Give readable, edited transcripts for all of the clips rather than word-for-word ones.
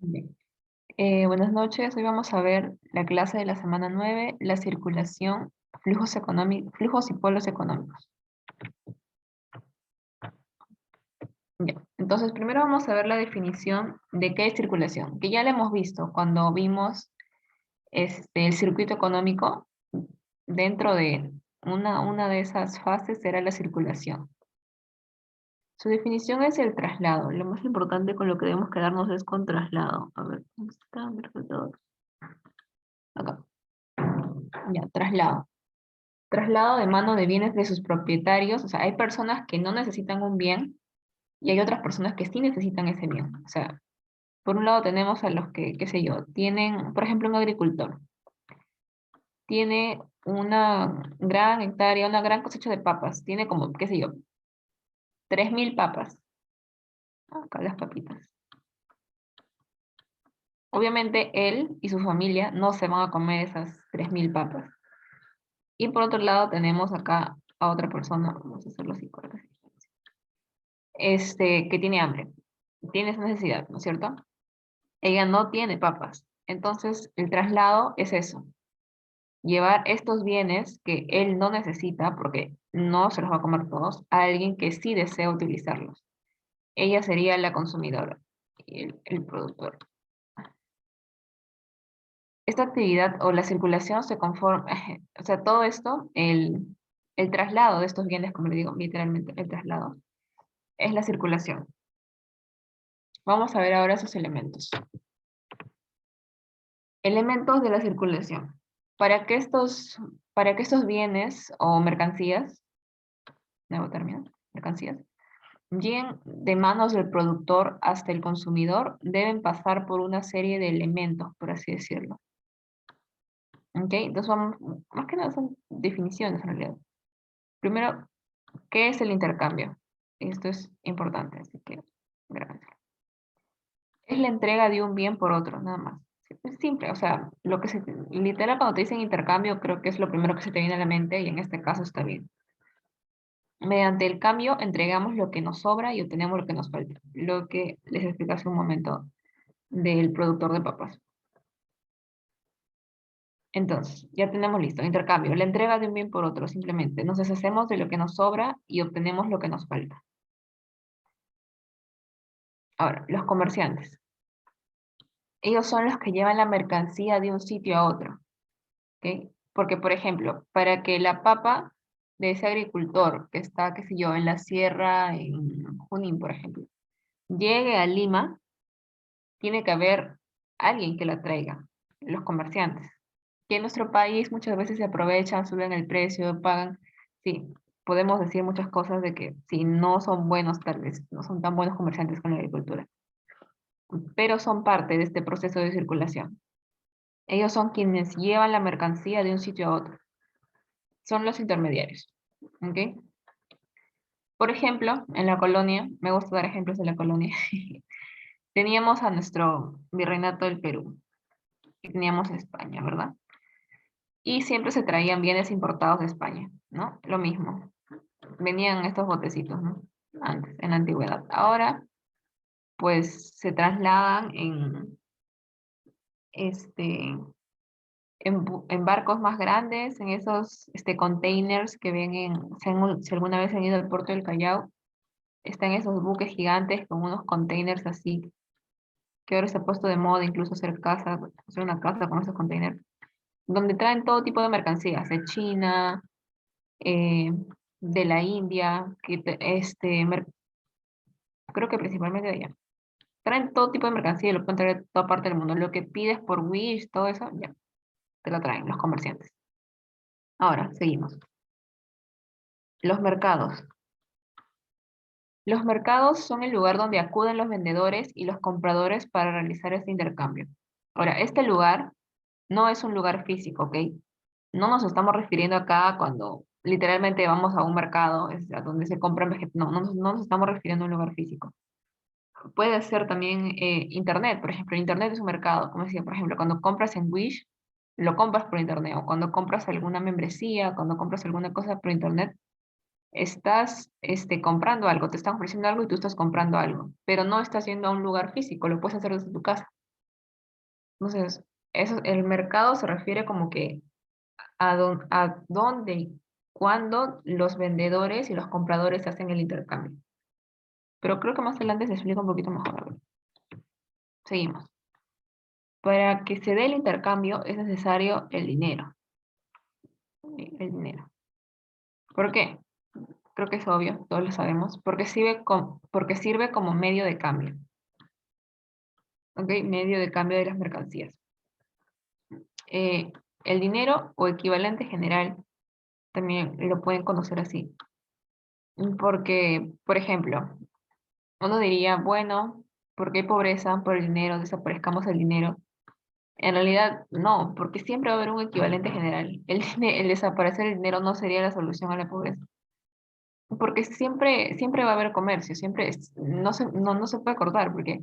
Bien. Buenas noches, hoy vamos a ver la clase de la semana 9, la circulación, flujos económicos, flujos y polos económicos. Ya. Entonces, primero vamos a ver la definición de qué es circulación, que ya la hemos visto cuando vimos el circuito económico. Dentro de una de esas fases era la circulación. Su definición es el traslado. Lo más importante con lo que debemos quedarnos es con traslado. A ver, ¿dónde está mi resultado? Acá. Ya, traslado. Traslado de mano de bienes de sus propietarios. O sea, hay personas que no necesitan un bien y hay otras personas que sí necesitan ese bien. O sea, por un lado tenemos a los que, qué sé yo, tienen, por ejemplo, un agricultor. Tiene una gran hectárea, una gran cosecha de papas. Tiene como, qué sé yo, 3.000 papas. Acá las papitas. Obviamente él y su familia no se van a comer esas 3.000 papas. Y por otro lado tenemos acá a otra persona, vamos a hacerlo así, que tiene hambre, tiene esa necesidad, ¿no es cierto? Ella no tiene papas. Entonces, el traslado es eso, llevar estos bienes que él no necesita, porque no se los va a comer todos, a alguien que sí desea utilizarlos. Ella sería la consumidora y el productor. Esta actividad o la circulación se conforma, o sea, todo esto, el traslado de estos bienes, como le digo, literalmente el traslado, es la circulación. Vamos a ver ahora esos elementos. Elementos de la circulación. Para que estos bienes o mercancías, debo terminar, mercancías, lleguen de manos del productor hasta el consumidor, deben pasar por una serie de elementos, por así decirlo. ¿Ok? Entonces vamos, más que nada son definiciones en realidad. Primero, ¿qué es el intercambio? Esto es importante, así que grábenlo. Es la entrega de un bien por otro, nada más. Es simple, o sea, literal cuando te dicen intercambio, creo que es lo primero que se te viene a la mente y en este caso está bien. Mediante el cambio entregamos lo que nos sobra y obtenemos lo que nos falta. Lo que les expliqué hace un momento del productor de papas. Entonces, ya tenemos listo, intercambio, la entrega de un bien por otro, simplemente. Nos deshacemos de lo que nos sobra y obtenemos lo que nos falta. Ahora, los comerciantes. Ellos son los que llevan la mercancía de un sitio a otro. ¿Ok? Porque, por ejemplo, para que la papa de ese agricultor que está, qué sé yo, en la sierra, en Junín, por ejemplo, llegue a Lima, tiene que haber alguien que la traiga, los comerciantes. Que en nuestro país muchas veces se aprovechan, suben el precio, pagan. Sí, podemos decir muchas cosas de que si no son buenos, tal vez no son tan buenos comerciantes con la agricultura, pero son parte de este proceso de circulación. Ellos son quienes llevan la mercancía de un sitio a otro. Son los intermediarios. ¿Ok? Por ejemplo, en la colonia, me gusta dar ejemplos de la colonia, teníamos a nuestro virreinato del Perú y teníamos a España, ¿verdad? Y siempre se traían bienes importados de España, ¿no? Lo mismo. Venían estos botecitos, ¿no? Antes, en la antigüedad. Ahora, pues se trasladan este, en barcos más grandes, en esos containers que ven si alguna vez han ido al puerto del Callao, están esos buques gigantes con unos containers así, que ahora se ha puesto de moda incluso hacer casa, hacer una casa con esos containers, donde traen todo tipo de mercancías, de China, eh, de la India, creo que principalmente de allá. Traen todo tipo de mercancía y lo pueden traer de toda parte del mundo. Lo que pides por Wish, todo eso, ya, te lo traen los comerciantes. Ahora, seguimos. Los mercados. Los mercados son el lugar donde acuden los vendedores y los compradores para realizar este intercambio. Ahora, este lugar no es un lugar físico, ¿ok? No nos estamos refiriendo acá cuando literalmente vamos a un mercado, a donde se compran vegetales. No, no nos estamos refiriendo a un lugar físico. Puede ser también internet, por ejemplo, internet es un mercado, como decía, por ejemplo, cuando compras en Wish, lo compras por internet, o cuando compras alguna membresía, cuando compras alguna cosa por internet, estás comprando algo, te están ofreciendo algo y tú estás comprando algo, pero no estás yendo a un lugar físico, lo puedes hacer desde tu casa. Entonces, eso, el mercado se refiere como que a dónde y cuándo los vendedores y los compradores hacen el intercambio. Pero creo que más adelante se explica un poquito mejor. A ver, seguimos. Para que se dé el intercambio es necesario el dinero. El dinero. ¿Por qué? Creo que es obvio, todos lo sabemos. Porque sirve como medio de cambio. ¿Ok? Medio de cambio de las mercancías. Eh, el dinero o equivalente general también lo pueden conocer así. Porque, por ejemplo, uno diría, bueno, ¿por qué hay pobreza? Por el dinero, desaparezcamos el dinero. En realidad, no, porque siempre va a haber un equivalente general. El desaparecer el dinero no sería la solución a la pobreza. Porque siempre va a haber comercio, no se puede cortar, porque,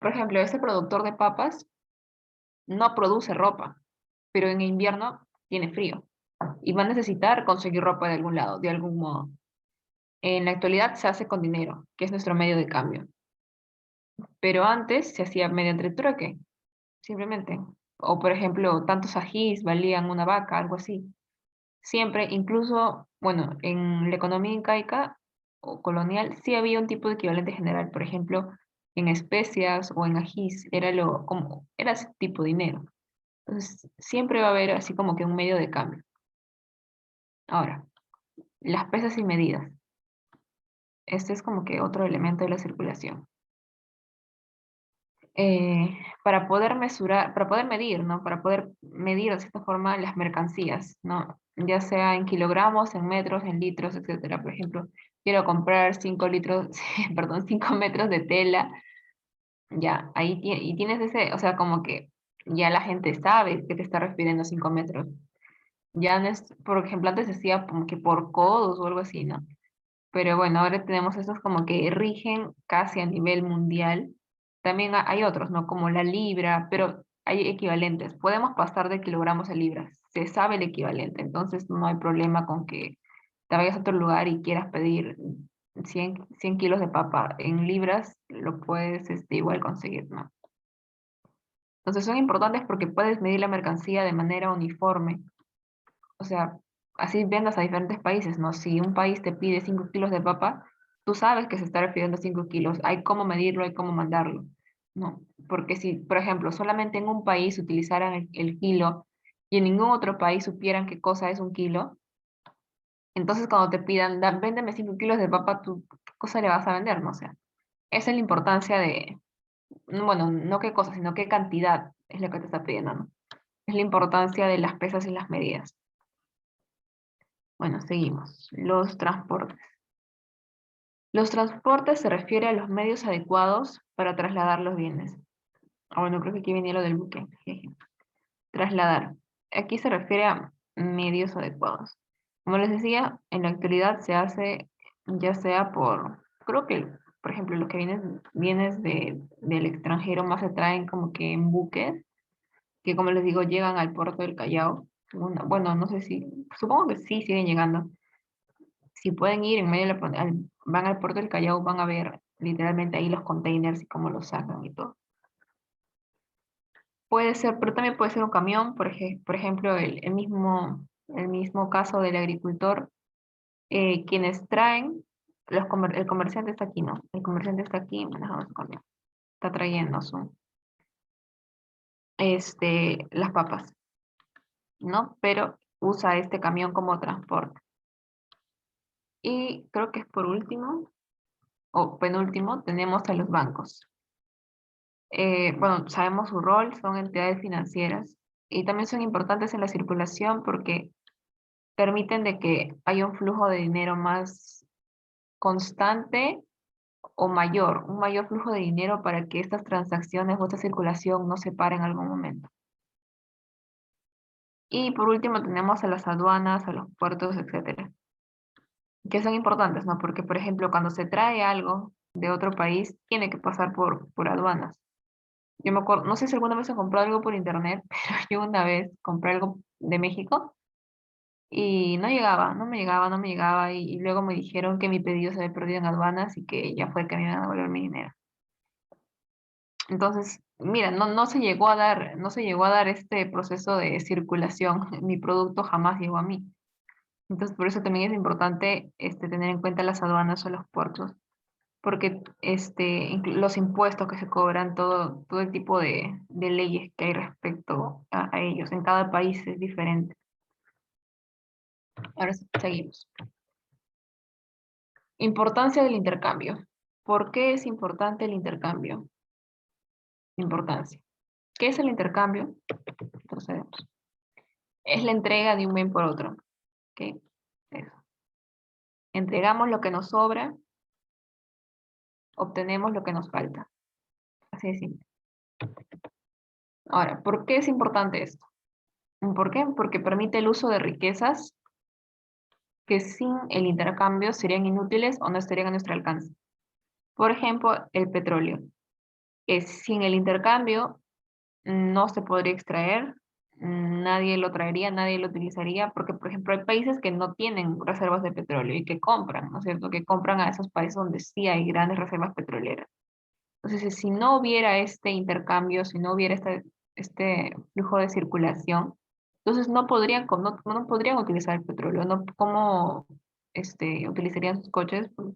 por ejemplo, ese productor de papas no produce ropa, pero en invierno tiene frío y va a necesitar conseguir ropa de algún lado, de algún modo. En la actualidad se hace con dinero, que es nuestro medio de cambio, pero antes se hacía mediante trueque, simplemente. O, por ejemplo, tantos ajís valían una vaca, algo así. Siempre, incluso, bueno, en la economía incaica o colonial, sí había un tipo de equivalente general. Por ejemplo, en especias o en ajís, era ese tipo de dinero. Entonces, siempre va a haber así como que un medio de cambio. Ahora, las pesas y medidas. Este es como que otro elemento de la circulación. Para poder mesurar, para poder medir, ¿no? Para poder medir de cierta forma las mercancías, ¿no? Ya sea en kilogramos, en metros, en litros, etcétera. Por ejemplo, quiero comprar 5 litros, perdón, 5 metros de tela, ya, y tienes ese, o sea, como que ya la gente sabe que te está refiriendo a 5 metros. Ya no es, por ejemplo, antes decía como que por codos o algo así, ¿no? Pero bueno, ahora tenemos esos como que rigen casi a nivel mundial. También hay otros, ¿no? Como la libra, pero hay equivalentes. Podemos pasar de kilogramos a libras. Se sabe el equivalente, entonces no hay problema con que te vayas a otro lugar y quieras pedir 100 kilos de papa en libras, lo puedes igual conseguir, ¿no? Entonces son importantes porque puedes medir la mercancía de manera uniforme. O sea, así vendas a diferentes países, ¿no? Si un país te pide 5 kilos de papa, tú sabes que se está refiriendo a 5 kilos. Hay cómo medirlo, hay cómo mandarlo, ¿no? Porque si, por ejemplo, solamente en un país utilizaran el kilo y en ningún otro país supieran qué cosa es un kilo, entonces cuando te pidan, véndeme 5 kilos de papa, ¿tú qué cosa le vas a vender, no? O sea, esa es la importancia de, bueno, no qué cosa, sino qué cantidad es lo que te está pidiendo, ¿no? Es la importancia de las pesas y las medidas. Bueno, seguimos. Los transportes. Los transportes se refiere a los medios adecuados para trasladar los bienes. Ah, bueno, creo que aquí viene lo del buque. Jeje. Trasladar. Aquí se refiere a medios adecuados. Como les decía, en la actualidad se hace ya sea creo que, por ejemplo, los que vienes del extranjero más se traen como que en buques, que como les digo, llegan al puerto del Callao. Bueno, no sé si, supongo que sí siguen llegando. Si pueden ir en medio de van al puerto del Callao, van a ver literalmente ahí los containers y cómo los sacan y todo. Puede ser, pero también puede ser un camión, por ejemplo, el mismo caso del agricultor, quienes traen, el comerciante está aquí, ¿no? El comerciante está aquí manejando su camión, está trayendo las papas, ¿no? Pero usa este camión como transporte. Y creo que es por último, o penúltimo, tenemos a los bancos. Bueno, sabemos su rol, son entidades financieras y también son importantes en la circulación porque permiten de que haya un flujo de dinero más constante o mayor, un mayor flujo de dinero para que estas transacciones o esta circulación no se pare en algún momento. Y por último tenemos a las aduanas, a los puertos, etcétera, que son importantes, ¿no? Porque, por ejemplo, cuando se trae algo de otro país, tiene que pasar por aduanas. Yo me acuerdo, no sé si alguna vez he comprado algo por internet, pero yo una vez compré algo de México y no llegaba, no me llegaba y luego me dijeron que mi pedido se había perdido en aduanas y que ya fue que me iban a devolver mi dinero. Entonces, mira, no se llegó a dar, no se llegó a dar este proceso de circulación. Mi producto jamás llegó a mí. Entonces, por eso también es importante tener en cuenta las aduanas o los puertos, porque los impuestos que se cobran, todo el tipo de leyes que hay respecto a ellos, en cada país es diferente. Ahora sí, seguimos. Importancia del intercambio. ¿Por qué es importante el intercambio? Importancia. ¿Qué es el intercambio? Procedemos. Es la entrega de un bien por otro. ¿Ok? Eso. Entregamos lo que nos sobra, obtenemos lo que nos falta. Así de simple. Ahora, ¿por qué es importante esto? ¿Por qué? Porque permite el uso de riquezas que sin el intercambio serían inútiles o no estarían a nuestro alcance. Por ejemplo, el petróleo. Sin el intercambio no se podría extraer, nadie lo traería, nadie lo utilizaría, porque, por ejemplo, hay países que no tienen reservas de petróleo y que compran, ¿no es cierto? Que compran a esos países donde sí hay grandes reservas petroleras. Entonces, si no hubiera este intercambio, si no hubiera este flujo de circulación, entonces no podrían utilizar el petróleo, ¿no? ¿Cómo utilizarían sus coches? Pues,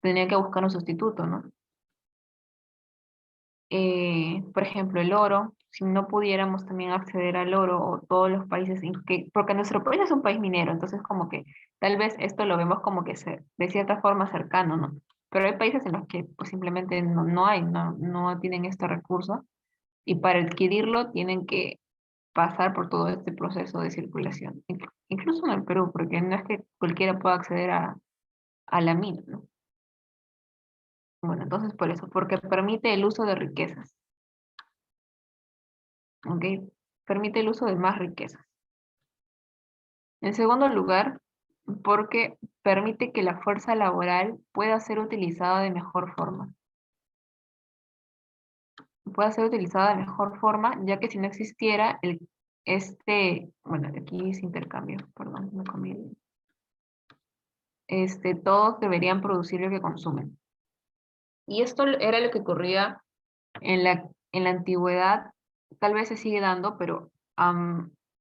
tendrían que buscar un sustituto, ¿no? Por ejemplo, el oro, si no pudiéramos también acceder al oro o todos los países, porque nuestro país es un país minero, entonces como que tal vez esto lo vemos como que de cierta forma cercano, ¿no? Pero hay países en los que pues, simplemente no tienen este recurso y para adquirirlo tienen que pasar por todo este proceso de circulación. Incluso en el Perú, porque no es que cualquiera pueda acceder a la mina, ¿no? Bueno, entonces por eso, porque permite el uso de riquezas, ¿ok? Permite el uso de más riquezas. En segundo lugar, porque permite que la fuerza laboral pueda ser utilizada de mejor forma. Pueda ser utilizada de mejor forma, ya que si no existiera bueno, aquí es intercambio, perdón, me comí todos deberían producir lo que consumen. Y esto era lo que ocurría en la antigüedad, tal vez se sigue dando, pero a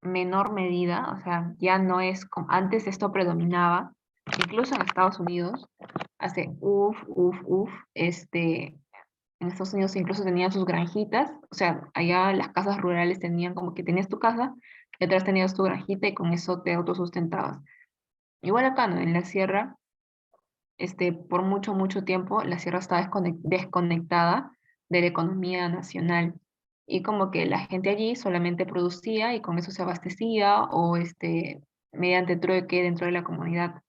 menor medida, o sea, ya no es como antes esto predominaba, incluso en Estados Unidos, hace en Estados Unidos incluso tenían sus granjitas, o sea, allá las casas rurales tenían como que tenías tu casa, detrás tenías tu granjita y con eso te autosustentabas. Igual acá, ¿no? En la sierra por mucho tiempo la sierra estaba desconectada de la economía nacional y como que la gente allí solamente producía y con eso se abastecía o mediante trueque dentro de la comunidad.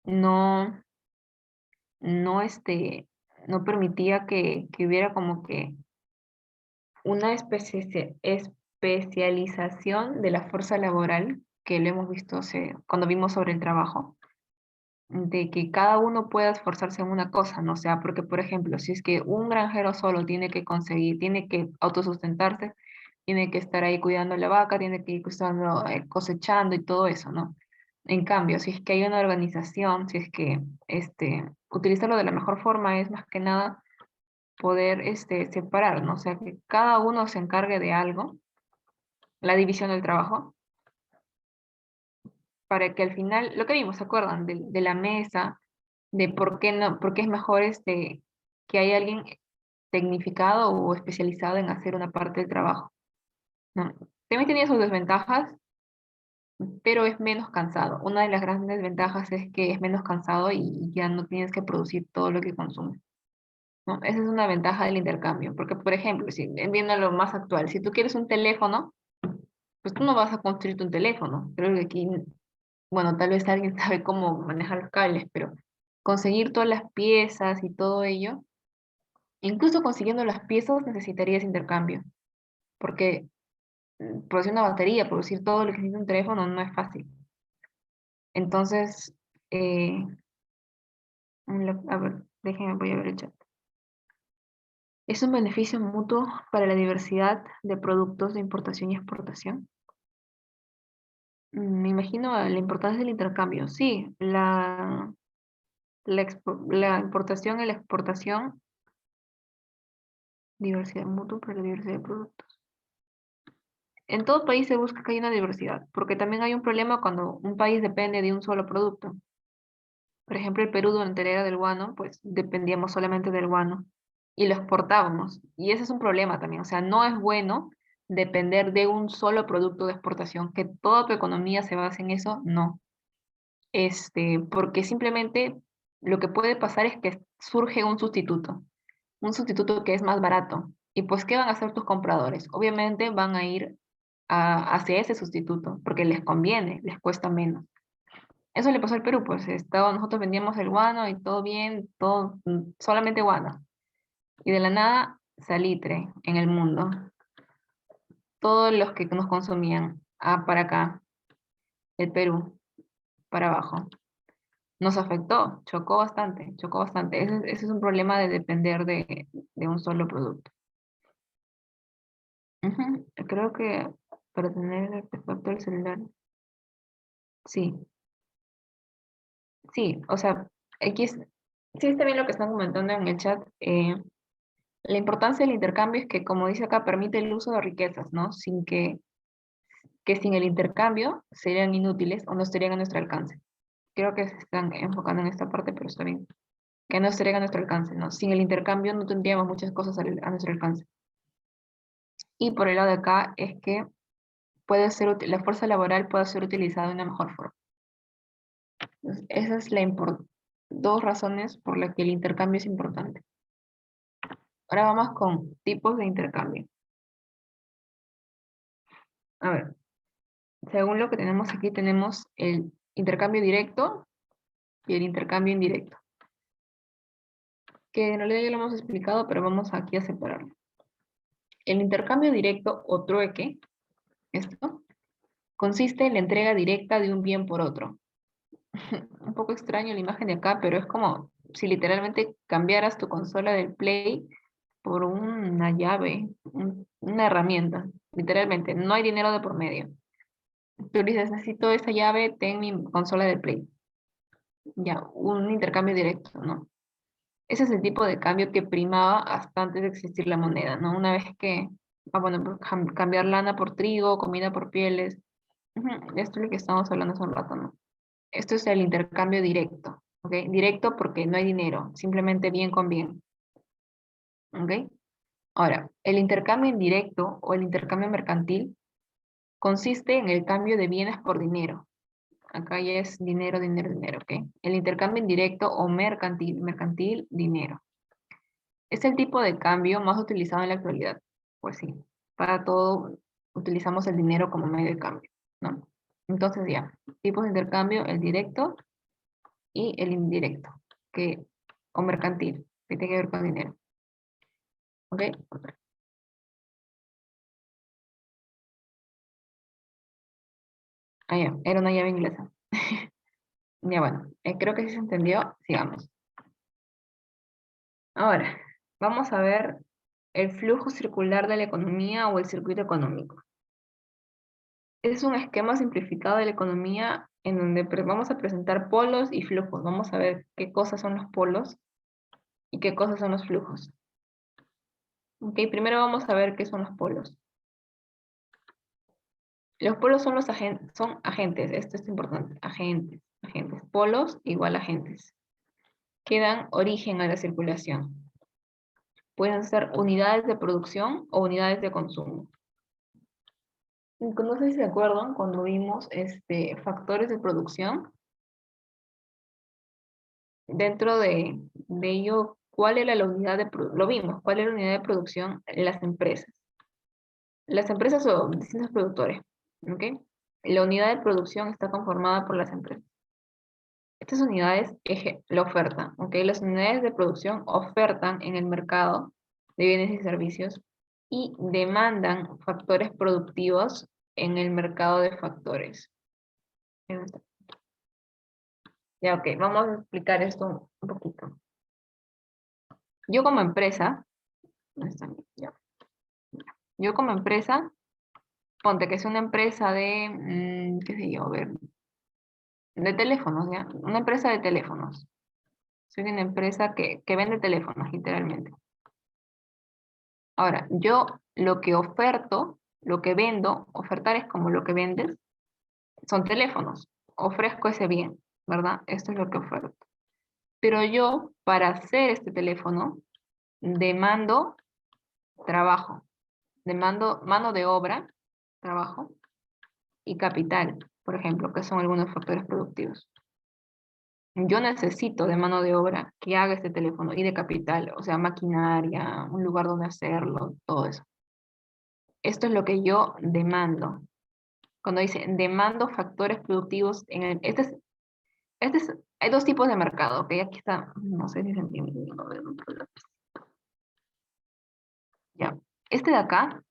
No, no, no permitía que hubiera como que una especialización de la fuerza laboral que lo hemos visto cuando vimos sobre el trabajo de que cada uno pueda esforzarse en una cosa, ¿no? O sea, porque, por ejemplo, si es que un granjero solo tiene que autosustentarse, tiene que estar ahí cuidando la vaca, tiene que ir cosechando y todo eso, ¿no? En cambio, si es que hay una organización, si es que utilizarlo de la mejor forma es más que nada poder separar, ¿no? O sea, que cada uno se encargue de algo, la división del trabajo, para que al final, lo que vimos, ¿se acuerdan? De la mesa, de por qué no, por qué es mejor que haya alguien tecnificado o especializado en hacer una parte del trabajo, ¿no? También tenía sus desventajas, pero es menos cansado. Una de las grandes ventajas es que es menos cansado y ya no tienes que producir todo lo que consumes, ¿no? Esa es una ventaja del intercambio, porque por ejemplo, si viendo lo más actual, si tú quieres un teléfono, pues tú no vas a construirte un teléfono. Creo que aquí, bueno, tal vez alguien sabe cómo manejar los cables, pero conseguir todas las piezas y todo ello, incluso consiguiendo las piezas necesitarías intercambio, porque producir una batería, producir todo lo que necesita un teléfono no es fácil. Entonces, eh, a ver, déjenme, voy a ver el chat. ¿Es un beneficio mutuo para la diversidad de productos de importación y exportación? Me imagino la importancia del intercambio. Sí, la importación y la exportación Diversidad mutua para la diversidad de productos. En todo país se busca que haya una diversidad, porque también hay un problema cuando un país depende de un solo producto. Por ejemplo, el Perú durante la era del guano, pues dependíamos solamente del guano y lo exportábamos. Y ese es un problema también. O sea, no es bueno depender de un solo producto de exportación, que toda tu economía se base en eso, no. Porque simplemente lo que puede pasar es que surge un sustituto que es más barato. Y pues, ¿qué van a hacer tus compradores? Obviamente van a ir hacia ese sustituto, porque les conviene, les cuesta menos. Eso le pasó al Perú, pues nosotros vendíamos el guano y todo bien, todo, solamente guano. Y de la nada, salitre en el mundo. Todos los que nos consumían, para acá, el Perú, para abajo. Nos afectó, chocó bastante, chocó bastante. Ese es un problema de depender de un solo producto. Ujú. Creo que para tener el artefacto del celular, sí, sí, o sea, X, sí está bien lo que están comentando en el chat. La importancia del intercambio es que, como dice acá, permite el uso de riquezas, ¿no? Que sin el intercambio serían inútiles o no estarían a nuestro alcance. Creo que se están enfocando en esta parte, pero está bien. Que no estarían a nuestro alcance, ¿no? Sin el intercambio no tendríamos muchas cosas a nuestro alcance. Y por el lado de acá es que la fuerza laboral puede ser utilizada de una mejor forma. Entonces, esa es dos razones por las que el intercambio es importante. Ahora vamos con tipos de intercambio. A ver, según lo que tenemos aquí, tenemos el intercambio directo y el intercambio indirecto, que en realidad ya lo hemos explicado, pero vamos aquí a separarlo. El intercambio directo o trueque, esto, consiste en la entrega directa de un bien por otro. Un poco extraño la imagen de acá, pero es como si literalmente cambiaras tu consola del Play por una llave, una herramienta, literalmente, no hay dinero de por medio. Tú dices, necesito esa llave, ten mi consola del Play. Ya, un intercambio directo, ¿no? Ese es el tipo de cambio que primaba hasta antes de existir la moneda, ¿no? Una vez que, bueno, pues, cambiar lana por trigo, comida por pieles. Ujú. Esto es lo que estamos hablando hace un rato, ¿no? Esto es el intercambio directo, ¿ok? Directo porque no hay dinero, simplemente bien con bien, ¿ok? Ahora, el intercambio indirecto o el intercambio mercantil consiste en el cambio de bienes por dinero. Acá ya es dinero, dinero, dinero, ¿ok? El intercambio indirecto o mercantil, mercantil, dinero. Es el tipo de cambio más utilizado en la actualidad. Pues sí, para todo utilizamos el dinero como medio de cambio, ¿no? Entonces ya, tipos de intercambio, el directo y el indirecto, o mercantil, que tiene que ver con dinero. ¿Ok? Ah, ya, era una llave inglesa. Ya bueno, creo que sí se entendió. Sigamos. Ahora, vamos a ver el flujo circular de la economía o el circuito económico. Es un esquema simplificado de la economía en donde vamos a presentar polos y flujos. Vamos a ver qué cosas son los polos y qué cosas son los flujos. Ok, primero vamos a ver qué son los polos. Los polos son son agentes, esto es importante, agentes, agentes. Polos igual agentes, que dan origen a la circulación. Pueden ser unidades de producción o unidades de consumo. No sé si se acuerdan cuando vimos factores de producción, dentro de ello, ¿cuál era la unidad lo vimos, cuál era la unidad de producción en las empresas? Las empresas son distintos productores, ¿ok? La unidad de producción está conformada por las empresas. Estas unidades, la oferta, ¿ok? Las unidades de producción ofertan en el mercado de bienes y servicios y demandan factores productivos en el mercado de factores. Ya, ok, vamos a explicar esto un poquito. Yo como empresa, ¿dónde está ya. Yo como empresa, ponte que es una empresa de, qué sé yo, a ver, de teléfonos, ¿ya? Una empresa de teléfonos. Soy una empresa que vende teléfonos, literalmente. Ahora, yo lo que oferto, lo que vendo, ofertar es como lo que vendes, son teléfonos. Ofrezco ese bien, ¿verdad? Esto es lo que oferto. Pero yo, para hacer este teléfono, demando trabajo, demando mano de obra, trabajo, y capital, por ejemplo, que son algunos factores productivos. Yo necesito de mano de obra que haga este teléfono y de capital, o sea, maquinaria, un lugar donde hacerlo, todo eso. Esto es lo que yo demando. Cuando dice demando factores productivos, hay dos tipos de mercado, ¿ok? Aquí está, no sé si se entiende. Ya. Este de acá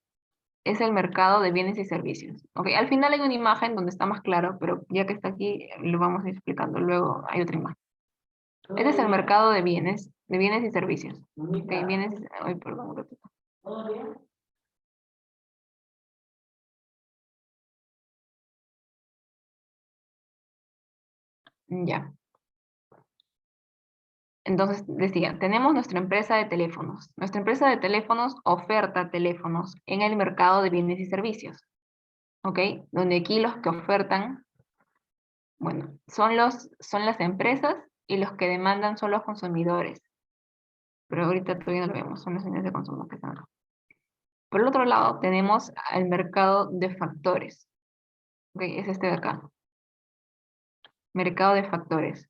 es el mercado de bienes y servicios. ¿Ok? Al final hay una imagen donde está más claro, pero ya que está aquí, lo vamos a ir explicando. Luego hay otra imagen. Este es el mercado de bienes y servicios. ¿Ok? Ay, perdón, un ratito. Ya. Entonces, decía, tenemos nuestra empresa de teléfonos. Nuestra empresa de teléfonos oferta teléfonos en el mercado de bienes y servicios. ¿Ok? Donde aquí los que ofertan, bueno, son las empresas y los que demandan son los consumidores. Pero ahorita todavía no lo vemos, son las unidades de consumo que están acá. Por el otro lado, tenemos el mercado de factores. ¿Ok? Es este de acá. Mercado de factores.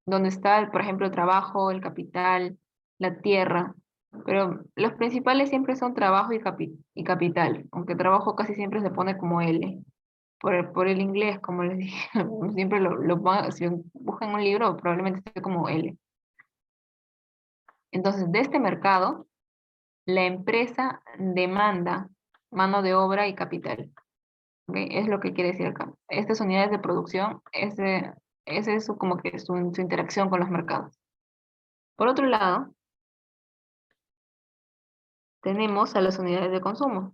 Donde está, por ejemplo, el trabajo, el capital, la tierra. Pero los principales siempre son trabajo y capital. Aunque trabajo casi siempre se pone como L. Por el inglés, como les dije, siempre si buscan un libro, probablemente esté como L. Entonces, de este mercado, la empresa demanda mano de obra y capital. ¿Ok? Es lo que quiere decir acá. Estas unidades de producción, ese es como que su interacción con los mercados. Por otro lado, tenemos a las unidades de consumo.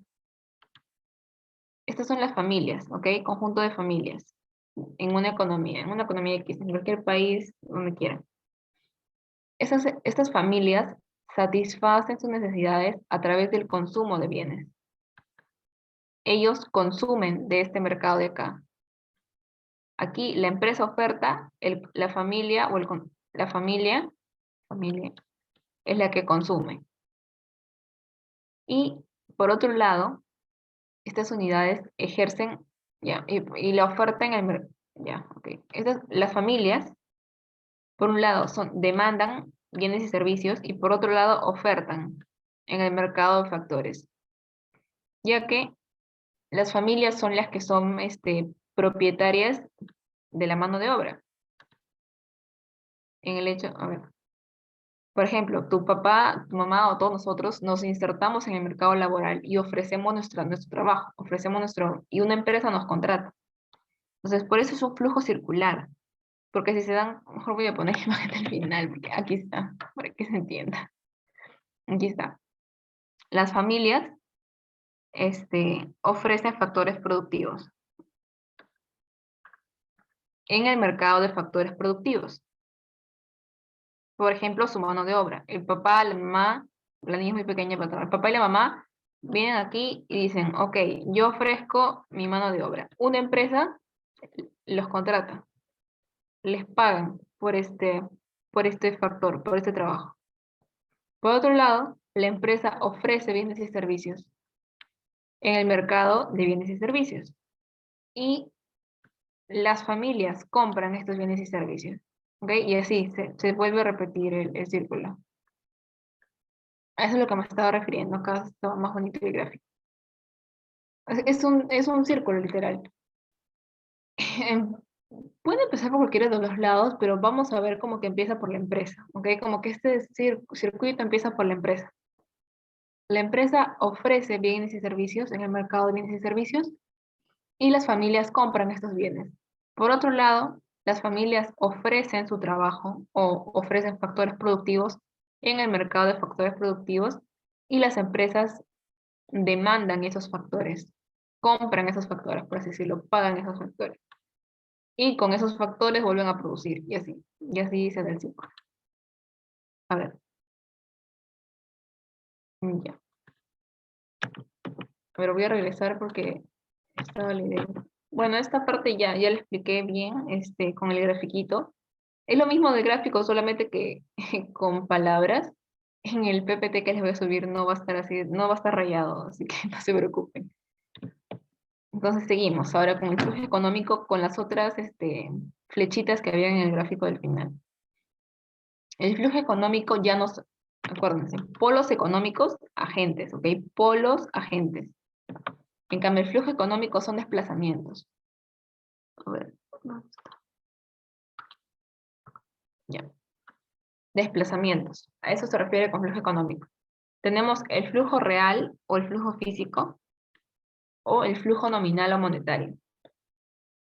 Estas son las familias, ¿ok? Conjunto de familias en una economía X, en cualquier país, donde quieran. Estas familias satisfacen sus necesidades a través del consumo de bienes. Ellos consumen de este mercado de acá. Aquí la empresa oferta, la familia la familia es la que consume. Y por otro lado, estas unidades ejercen, ya, y la oferta en el mercado, ya, ok. Las familias, por un lado, demandan bienes y servicios y por otro lado ofertan en el mercado de factores, ya que las familias son las que son propietarias de la mano de obra. En el hecho, a ver, por ejemplo, tu papá, tu mamá o todos nosotros nos insertamos en el mercado laboral y ofrecemos nuestro trabajo, y una empresa nos contrata. Entonces, por eso es un flujo circular. Porque si se dan, mejor voy a poner imagen al final, porque aquí está, para que se entienda. Aquí está. Las familias ofrecen factores productivos en el mercado de factores productivos. Por ejemplo, su mano de obra. El papá, la mamá, la niña es muy pequeña, pero el papá y la mamá vienen aquí y dicen, ok, yo ofrezco mi mano de obra. Una empresa los contrata, les pagan por este factor, por este trabajo. Por otro lado, la empresa ofrece bienes y servicios en el mercado de bienes y servicios. Y las familias compran estos bienes y servicios. ¿Ok? Y así se vuelve a repetir el círculo. A eso es lo que me estaba refiriendo. Acá está más bonito el gráfico. Es un círculo literal. Puede empezar por cualquiera de los lados, pero vamos a ver como que empieza por la empresa. ¿Ok? Como que este circuito empieza por la empresa. La empresa ofrece bienes y servicios en el mercado de bienes y servicios y las familias compran estos bienes. Por otro lado, las familias ofrecen su trabajo o ofrecen factores productivos en el mercado de factores productivos y las empresas demandan esos factores, compran esos factores, por así decirlo, pagan esos factores. Y con esos factores vuelven a producir y así se da el ciclo. A ver, ya. Pero voy a regresar porque estaba la idea. Bueno, esta parte ya la expliqué bien, con el grafiquito. Es lo mismo del gráfico, solamente que con palabras. En el PPT que les voy a subir no va a estar así, no va a estar rayado, así que no se preocupen. Entonces seguimos ahora con el flujo económico, con las otras flechitas que había en el gráfico del final. El flujo económico ya nos, acuérdense, polos económicos, agentes, ¿ok? Polos, agentes. En cambio, el flujo económico son desplazamientos. A ver, ya. Desplazamientos. A eso se refiere con flujo económico. Tenemos el flujo real o el flujo físico o el flujo nominal o monetario.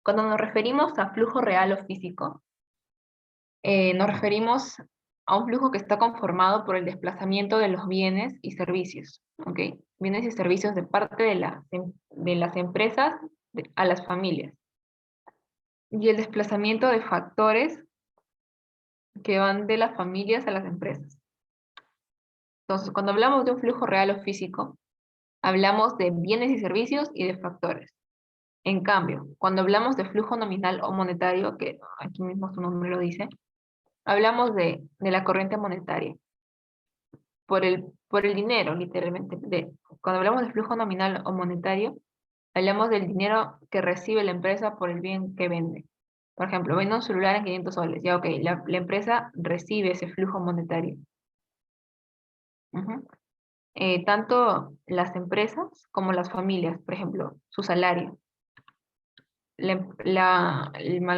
Cuando nos referimos a flujo real o físico, nos referimos a un flujo que está conformado por el desplazamiento de los bienes y servicios, ¿ok? Bienes y servicios de parte de las empresas a las familias. Y el desplazamiento de factores que van de las familias a las empresas. Entonces, cuando hablamos de un flujo real o físico, hablamos de bienes y servicios y de factores. En cambio, cuando hablamos de flujo nominal o monetario, que aquí mismo su nombre lo dice, hablamos de la corriente monetaria, por el dinero, literalmente. Cuando hablamos de flujo nominal o monetario, hablamos del dinero que recibe la empresa por el bien que vende. Por ejemplo, vende un celular en 500 soles. Ya, ok, la empresa recibe ese flujo monetario. Ujú. Tanto las empresas como las familias, por ejemplo, su salario. La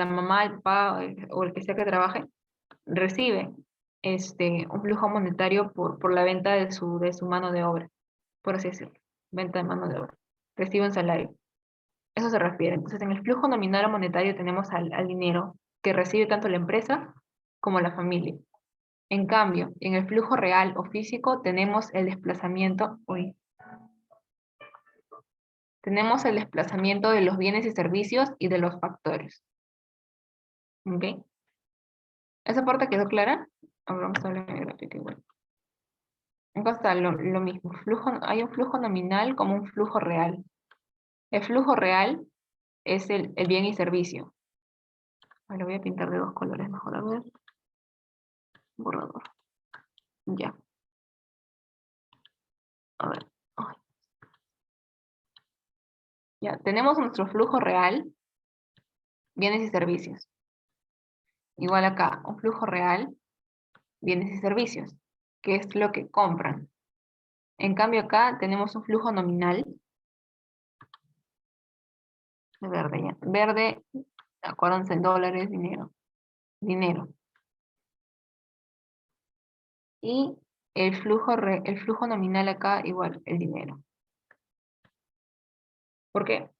mamá, el papá o el que sea que trabaje, recibe un flujo monetario por la venta de su mano de obra, por así decirlo, venta de mano de obra. Recibe un salario. Eso se refiere. Entonces, en el flujo nominal o monetario tenemos al dinero que recibe tanto la empresa como la familia. En cambio, en el flujo real o físico tenemos el desplazamiento de los bienes y servicios y de los factores. ¿Ok? ¿Esa parte quedó clara? Ahora vamos a hablar en el gráfico igual. Acá está lo mismo. Hay un flujo nominal como un flujo real. El flujo real es el bien y servicio. Lo voy a pintar de dos colores mejor. A ver. Borrador. Ya. A ver. Ay. Ya. Tenemos nuestro flujo real, bienes y servicios. Igual acá, un flujo real, bienes y servicios, que es lo que compran. En cambio acá tenemos un flujo nominal, de verde ya. Verde, acuérdense, dólares, dinero. Dinero. Y el flujo nominal acá igual, el dinero. ¿Por qué?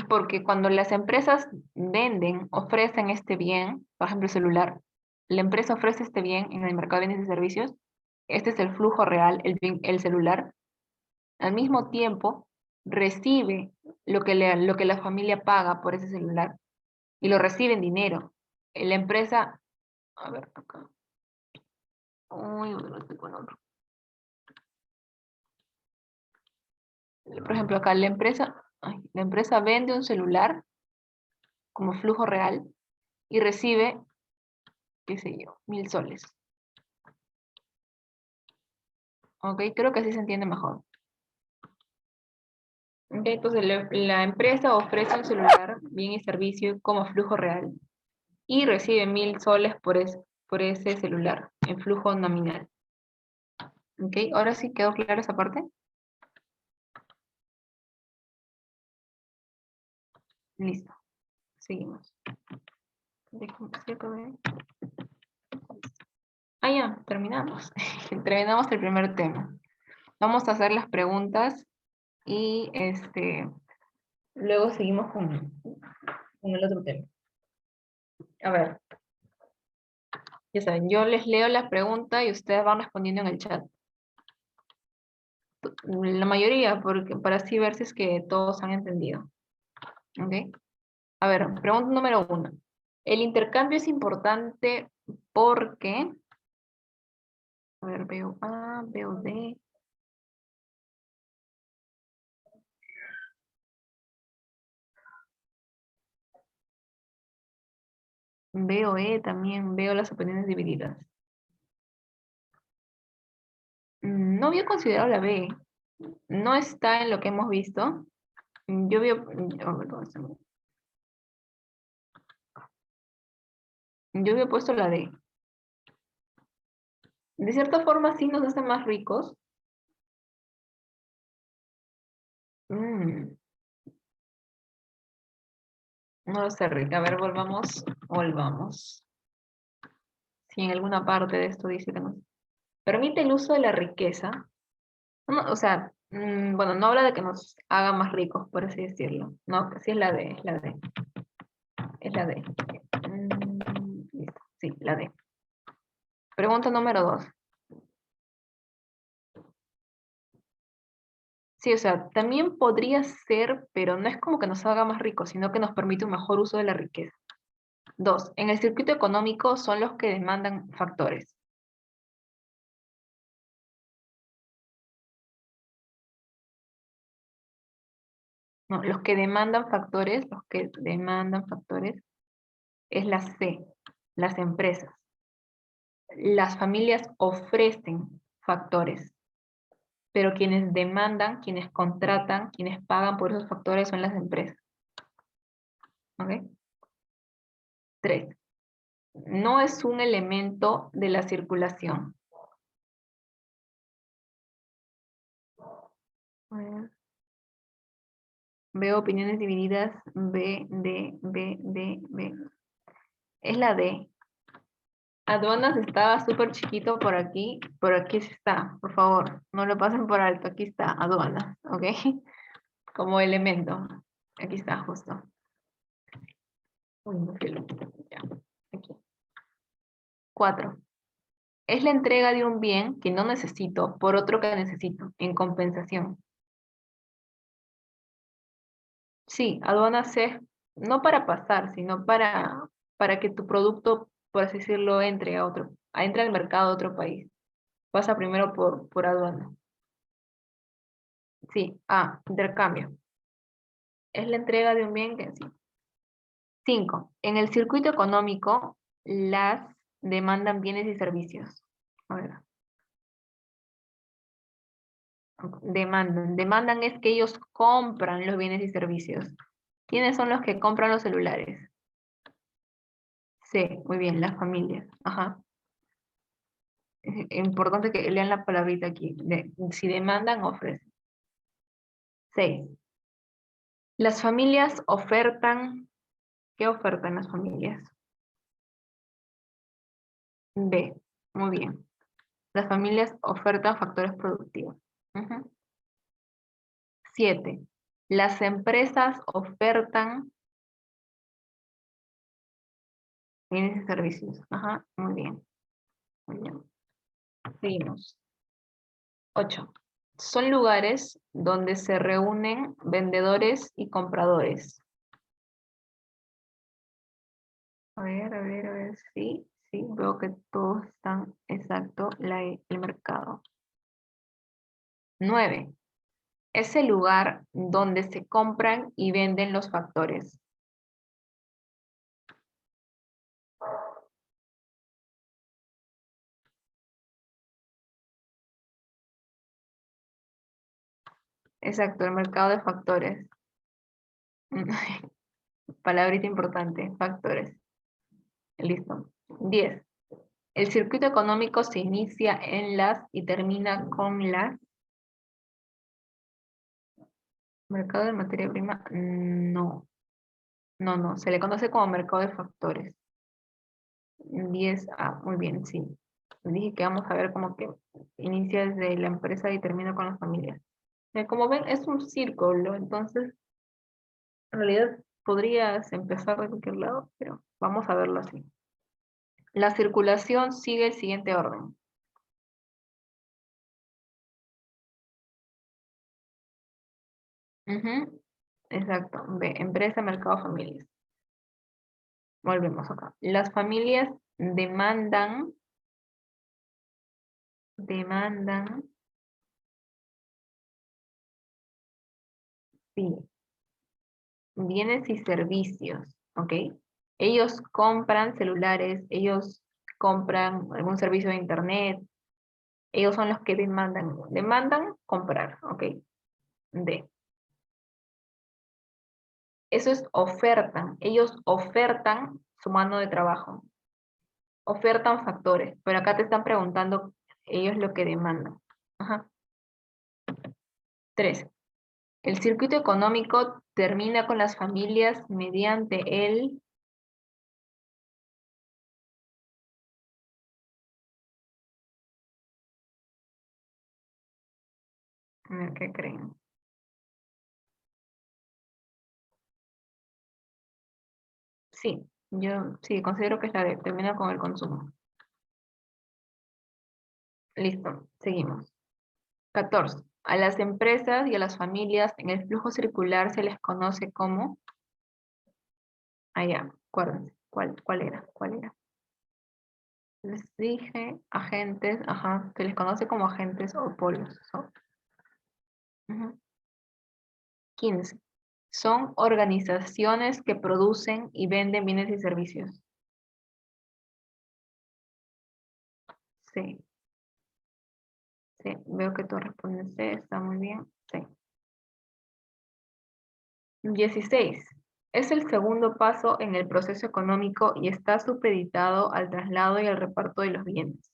Porque cuando las empresas venden, ofrecen este bien, por ejemplo el celular, la empresa ofrece este bien en el mercado de bienes y servicios, este es el flujo real, el celular, al mismo tiempo recibe lo que la familia paga por ese celular y lo recibe en dinero. La empresa, a ver, acá. Uy, no estoy con otro. Por ejemplo, acá la empresa vende un celular como flujo real y recibe, qué sé yo, 1000 soles. Ok, creo que así se entiende mejor. Ok, entonces la empresa ofrece un celular, bien y servicio como flujo real y recibe 1000 soles por ese celular en flujo nominal. Ok, ahora sí quedó clara esa parte. Listo, seguimos. ¿Sí acabé? Ah, ya, terminamos. Terminamos el primer tema. Vamos a hacer las preguntas y luego seguimos con el otro tema. A ver, ya saben, yo les leo la pregunta y ustedes van respondiendo en el chat. La mayoría, para así ver si es que todos han entendido. ¿Ok? A ver, pregunta número 1. El intercambio es importante porque, a ver, veo A, veo D. Veo E también, veo las opiniones divididas. No había considerado la B. No está en lo que hemos visto. Yo veo... a ver, ¿dónde está? Yo había puesto la D. De cierta forma sí nos hace más ricos. Mm, no lo sé, Rick. A ver, volvamos. Si en alguna parte de esto dice que nos permite el uso de la riqueza. No, o sea, bueno, no habla de que nos haga más ricos, por así decirlo. No, sí es la D, es la D. Es la D. Listo. Sí, la D. Pregunta número 2. Sí, o sea, también podría ser, pero no es como que nos haga más ricos, sino que nos permite un mejor uso de la riqueza. 2. En el circuito económico son los que demandan factores. No, los que demandan factores es la C, las empresas. Las familias ofrecen factores, pero quienes demandan, quienes contratan, quienes pagan por esos factores son las empresas. ¿Ok? 3. No es un elemento de la circulación. A ver. Veo opiniones divididas. B, D, B, D, B. Es la D. Aduanas estaba súper chiquito por aquí sí está, por favor, no lo pasen por alto, aquí está, aduanas, ¿ok? Como elemento, aquí está justo. Uy, no fui ya, aquí. 4. Es la entrega de un bien que no necesito por otro que necesito, en compensación. Sí, aduanas es no para pasar, sino para que tu producto, por así decirlo, entre al mercado de otro país. Pasa primero por aduana. Sí, intercambio. Es la entrega de un bien que sí. 5. En el circuito económico, las demandan bienes y servicios. A ver, demandan es que ellos compran los bienes y servicios. ¿Quiénes son los que compran los celulares? Sí, muy bien, las familias. Ajá. Es importante que lean la palabrita aquí. Si demandan, ofrecen. 6. Las familias ofertan. ¿Qué ofertan las familias? B. Muy bien. Las familias ofertan factores productivos. Ujú. 7. Las empresas ofertan bienes y servicios. Ajá, muy bien. Muy bien. Seguimos. 8. Son lugares donde se reúnen vendedores y compradores. A ver. Sí, sí, veo que todos están exacto, el mercado. 9. Es el lugar donde se compran y venden los factores. Exacto, el mercado de factores. Palabrita importante, factores. Listo. 10. El circuito económico se inicia en las y termina con las. Mercado de materia prima, no. No. Se le conoce como mercado de factores. 10A, muy bien, sí. Dije que vamos a ver como que inicia desde la empresa y termina con las familias. Como ven, es un círculo, entonces en realidad podrías empezar de cualquier lado, pero vamos a verlo así. La circulación sigue el siguiente orden. Ujú, exacto. B, empresa, mercado, familias. Volvemos acá. Las familias demandan, sí, bienes y servicios, ¿ok? Ellos compran celulares, ellos compran algún servicio de internet, ellos son los que demandan comprar, ¿ok? D. Eso es ofertan, ellos ofertan su mano de trabajo, ofertan factores, pero acá te están preguntando ellos lo que demandan. Ajá. 3. El circuito económico termina con las familias mediante el... A ver, ¿qué creen? Sí, yo sí, considero que es la de termina con el consumo. Listo, seguimos. 14. A las empresas y a las familias en el flujo circular se les conoce como... Allá, acuérdense. ¿Cuál era? ¿Cuál era? Les dije agentes, ajá, se les conoce como agentes o polos. Ujú. 15. Son organizaciones que producen y venden bienes y servicios. Sí, sí, veo que tú respondes C, está muy bien. Sí. 16. Es el segundo paso en el proceso económico y está supeditado al traslado y al reparto de los bienes.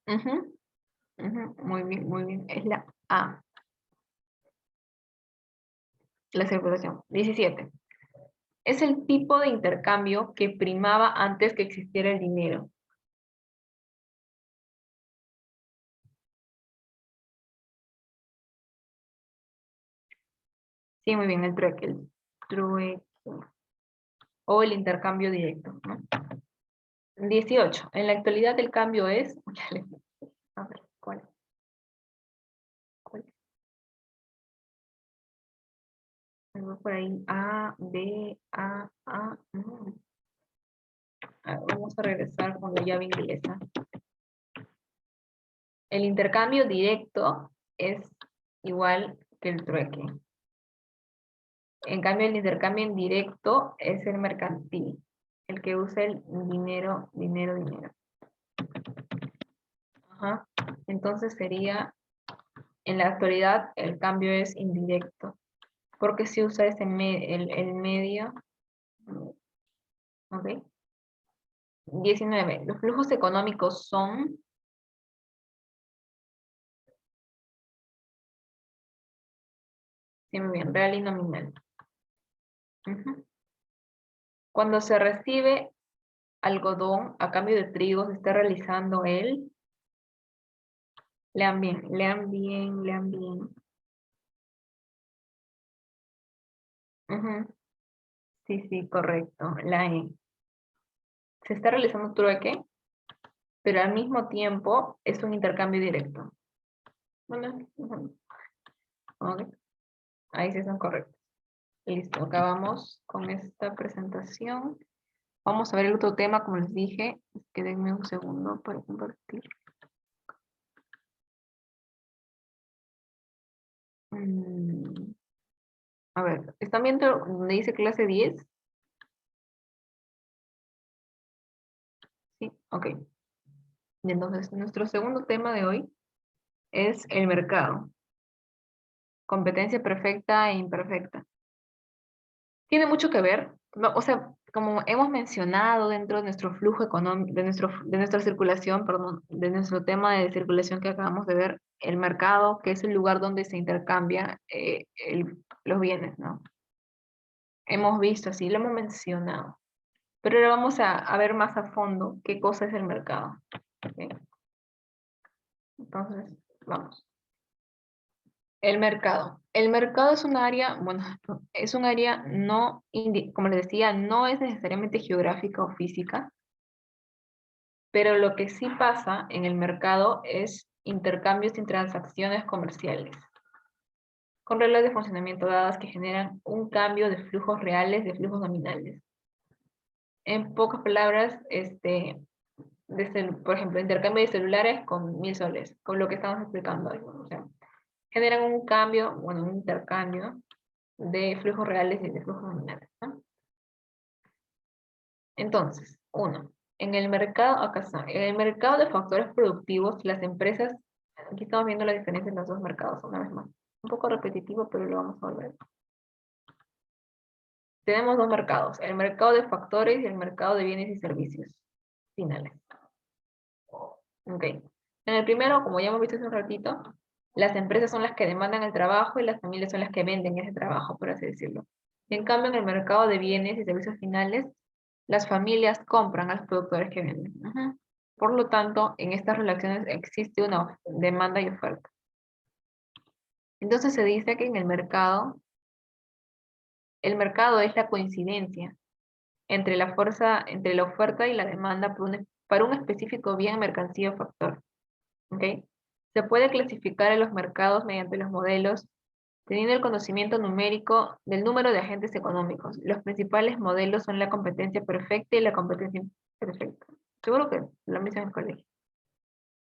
Ujú, ujú, muy bien, muy bien. Es la A, la circulación. 17. Es el tipo de intercambio que primaba antes que existiera el dinero. Sí, muy bien, el trueque. El trueque. O el intercambio directo, ¿no? 18. En la actualidad el cambio es... A ver, ¿cuál? Tengo por ahí A, B, A. A ver, vamos a regresar con la llave inglesa. El intercambio directo es igual que el trueque. En cambio, el intercambio indirecto es el mercantil, el que usa el dinero. Ajá. Entonces sería, en la actualidad, el cambio es indirecto, porque se usa el medio. ¿Ok? 19. Los flujos económicos son... Sí, muy bien, real y nominal. Ujú. Cuando se recibe algodón a cambio de trigo, se está realizando el... Lean bien, lean bien, lean bien. Ujú. Sí, sí, correcto. La E. Se está realizando trueque, pero al mismo tiempo es un intercambio directo. Bueno, ujú. Ok, ahí sí son correctos. Listo, acabamos con esta presentación. Vamos a ver el otro tema, como les dije. Quédenme un segundo para compartir. Mm, A ver, ¿están viendo donde dice clase 10? Sí, ok. Y entonces, nuestro segundo tema de hoy es el mercado. Competencia perfecta e imperfecta. Tiene mucho que ver, o sea, como hemos mencionado dentro de nuestro flujo económico, de nuestra circulación, perdón, de nuestro tema de circulación que acabamos de ver, el mercado, que es el lugar donde se intercambia los bienes, ¿no? Hemos visto así, lo hemos mencionado. Pero ahora vamos a ver más a fondo qué cosa es el mercado. ¿Ok? Entonces, vamos. El mercado. El mercado es un área, bueno, es un área no, como les decía, no es necesariamente geográfica o física, pero lo que sí pasa en el mercado es intercambios y transacciones comerciales, con reglas de funcionamiento dadas que generan un cambio de flujos reales, de flujos nominales. En pocas palabras, por ejemplo, intercambio de celulares con 1000 soles, con lo que estamos explicando hoy. O sea, generan un cambio, bueno, un intercambio de flujos reales y de flujos nominales, ¿no? Entonces, uno, en el mercado, acá está, en el mercado de factores productivos, las empresas, aquí estamos viendo la diferencia en los dos mercados, una vez más. Un poco repetitivo, pero lo vamos a volver. Tenemos dos mercados, el mercado de factores y el mercado de bienes y servicios finales. Ok. En el primero, como ya hemos visto hace un ratito, las empresas son las que demandan el trabajo y las familias son las que venden ese trabajo, por así decirlo. En cambio, en el mercado de bienes y servicios finales, las familias compran a los productores que venden. Ujú. Por lo tanto, en estas relaciones existe una demanda y oferta. Entonces se dice que en el mercado es la coincidencia entre la fuerza, entre la oferta y la demanda para un específico bien, mercancía o factor. ¿Ok? Se puede clasificar a los mercados mediante los modelos, teniendo el conocimiento numérico del número de agentes económicos. Los principales modelos son la competencia perfecta y la competencia imperfecta. Seguro que lo mismo en el colegio.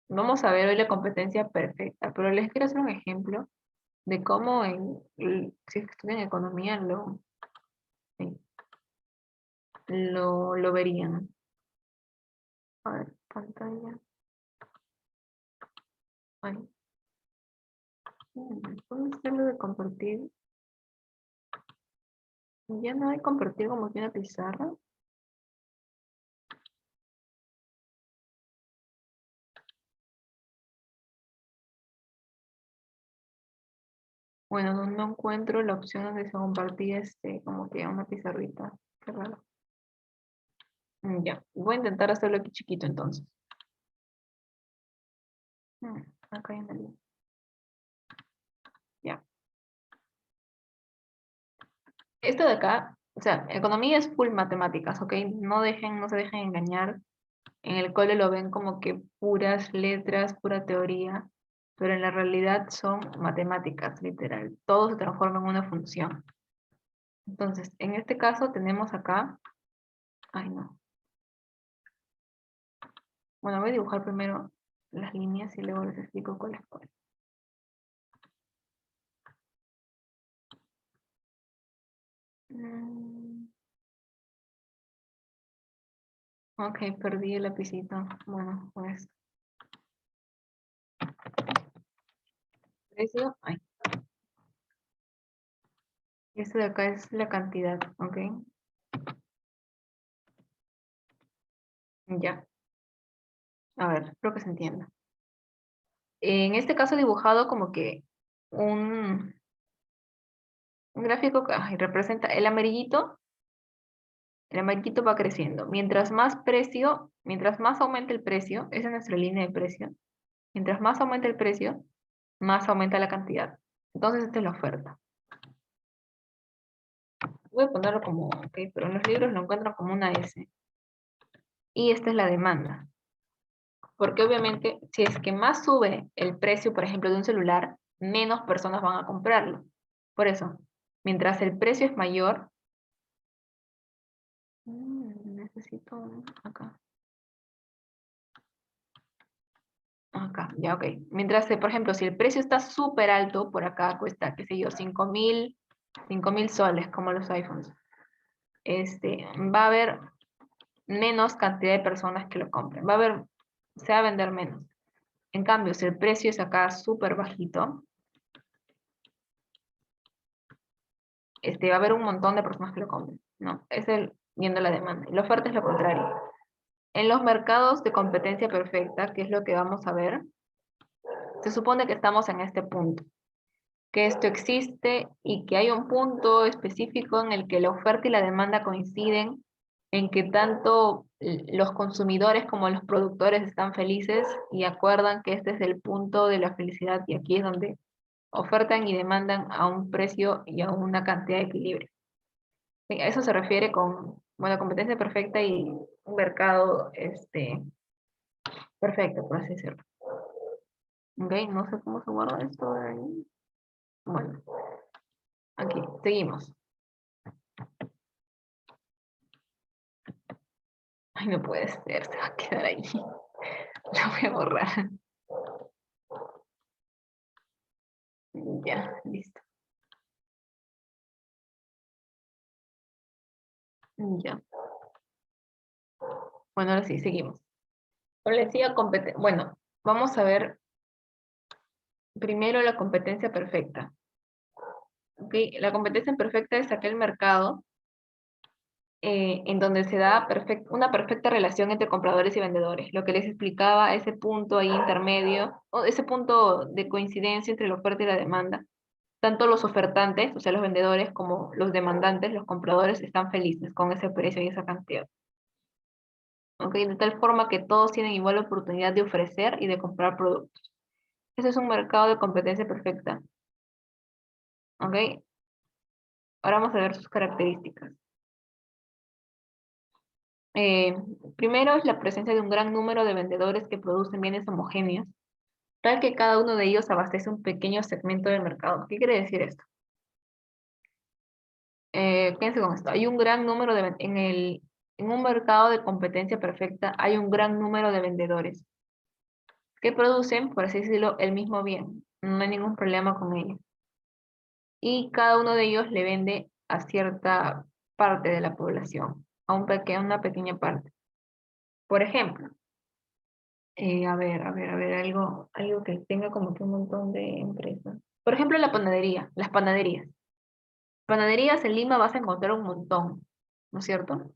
Vamos a ver hoy la competencia perfecta, pero les quiero hacer un ejemplo de cómo si es que estudian economía sí, lo verían. A ver, pantalla. Ay, ¿puedo hacerlo de compartir? Ya no hay compartir como que una pizarra. Bueno, no encuentro la opción donde se compartía como que una pizarrita. Qué raro. Ya, voy a intentar hacerlo aquí chiquito entonces. Acá en el... Ya. Esto de acá, o sea, economía es full matemáticas, ¿ok? No se dejen engañar. En el cole lo ven como que puras letras, pura teoría, pero en la realidad son matemáticas, literal. Todo se transforma en una función. Entonces, en este caso tenemos acá, ay no, bueno, voy a dibujar primero las líneas y luego les explico cuál es cuál. Mm, Ok, perdí el lapicito. Bueno, pues, precio, ay, esto de acá es la cantidad, ok, ya, a ver, espero que se entienda. En este caso he dibujado como que un, un gráfico que ay, representa el amarillito va creciendo. Mientras más aumenta el precio, esa es nuestra línea de precio. Mientras más aumenta el precio, más aumenta la cantidad. Entonces esta es la oferta. Voy a ponerlo como, ok, pero en los libros lo encuentran como una S. Y esta es la demanda. Porque obviamente, si es que más sube el precio, por ejemplo, de un celular, menos personas van a comprarlo. Por eso, mientras el precio es mayor, necesito acá. Acá, ya, ok. Mientras, por ejemplo, si el precio está súper alto, por acá cuesta, qué sé yo, 5.000 soles, como los iPhones. Va a haber menos cantidad de personas que lo compren. Se va a vender menos. En cambio, si el precio es acá súper bajito, va a haber un montón de personas que lo compren, ¿no? Viendo la demanda. Y la oferta es lo contrario. En los mercados de competencia perfecta, que es lo que vamos a ver, se supone que estamos en este punto, que esto existe y que hay un punto específico en el que la oferta y la demanda coinciden, en que tanto los consumidores como los productores están felices y acuerdan que este es el punto de la felicidad y aquí es donde ofertan y demandan a un precio y a una cantidad de equilibrio. Sí, a eso se refiere con, bueno, competencia perfecta y un mercado perfecto, por así decirlo. Ok, no sé cómo se guarda esto de ahí. Bueno, aquí, seguimos. Ay, no puede ser, se va a quedar ahí. Lo voy a borrar. Ya, listo. Ya. Bueno, ahora sí, seguimos. Como les decía, bueno, vamos a ver primero la competencia perfecta. ¿Ok? La competencia perfecta es aquel mercado en donde se da una perfecta relación entre compradores y vendedores. Lo que les explicaba, ese punto ahí intermedio, o ese punto de coincidencia entre la oferta y la demanda. Tanto los ofertantes, o sea, los vendedores, como los demandantes, los compradores, están felices con ese precio y esa cantidad. ¿Ok? De tal forma que todos tienen igual oportunidad de ofrecer y de comprar productos. Ese es un mercado de competencia perfecta. ¿Ok? Ahora vamos a ver sus características. Eh, Primero es la presencia de un gran número de vendedores que producen bienes homogéneos, tal que cada uno de ellos abastece un pequeño segmento del mercado. ¿Qué quiere decir esto? Fíjense con esto. Hay un gran número en un mercado de competencia perfecta, hay un gran número de vendedores que producen, por así decirlo, el mismo bien. No hay ningún problema con ello. Y cada uno de ellos le vende a cierta parte de la población, a una pequeña parte. Por ejemplo, algo que tenga como que un montón de empresas. Por ejemplo, la panadería, las panaderías. Panaderías en Lima vas a encontrar un montón, ¿no es cierto?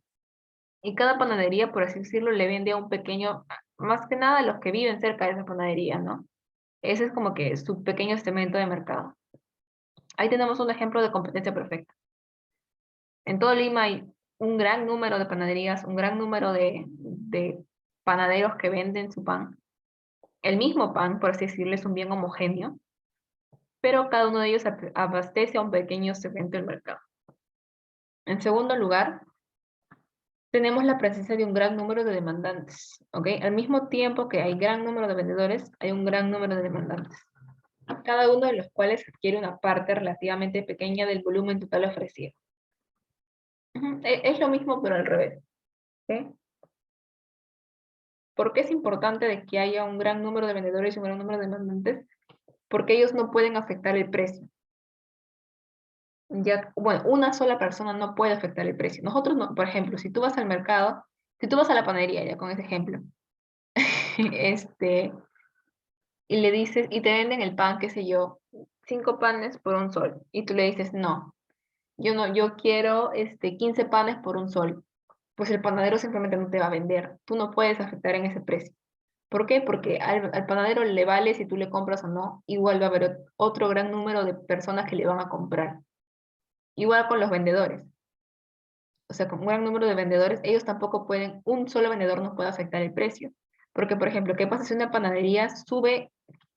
Y cada panadería, por así decirlo, le vende a un pequeño, más que nada a los que viven cerca de esa panadería, ¿no? Ese es como que su pequeño segmento de mercado. Ahí tenemos un ejemplo de competencia perfecta. En todo Lima hay un gran número de panaderías, un gran número de panaderos que venden su pan. El mismo pan, por así decirlo, es un bien homogéneo, pero cada uno de ellos abastece a un pequeño segmento del mercado. En segundo lugar, tenemos la presencia de un gran número de demandantes, ¿ok? Al mismo tiempo que hay gran número de vendedores, hay un gran número de demandantes, cada uno de los cuales adquiere una parte relativamente pequeña del volumen total ofrecido. Es lo mismo, pero al revés, ¿ok? ¿Por qué es importante de que haya un gran número de vendedores y un gran número de demandantes? Porque ellos no pueden afectar el precio. Ya, bueno, una sola persona no puede afectar el precio. Nosotros no, por ejemplo, si tú vas al mercado, si tú vas a la panadería, ya con ese ejemplo, este, y le dices, y te venden el pan, qué sé yo, 5 panes por un sol, y tú le dices, no, yo quiero 15 panes por un sol, pues el panadero simplemente no te va a vender, tú no puedes afectar en ese precio. ¿Por qué? Porque al panadero le vale si tú le compras o no, igual va a haber otro gran número de personas que le van a comprar. Igual con los vendedores. O sea, con un gran número de vendedores, ellos tampoco pueden, un solo vendedor no puede afectar el precio. Porque, por ejemplo, ¿qué pasa si una panadería sube,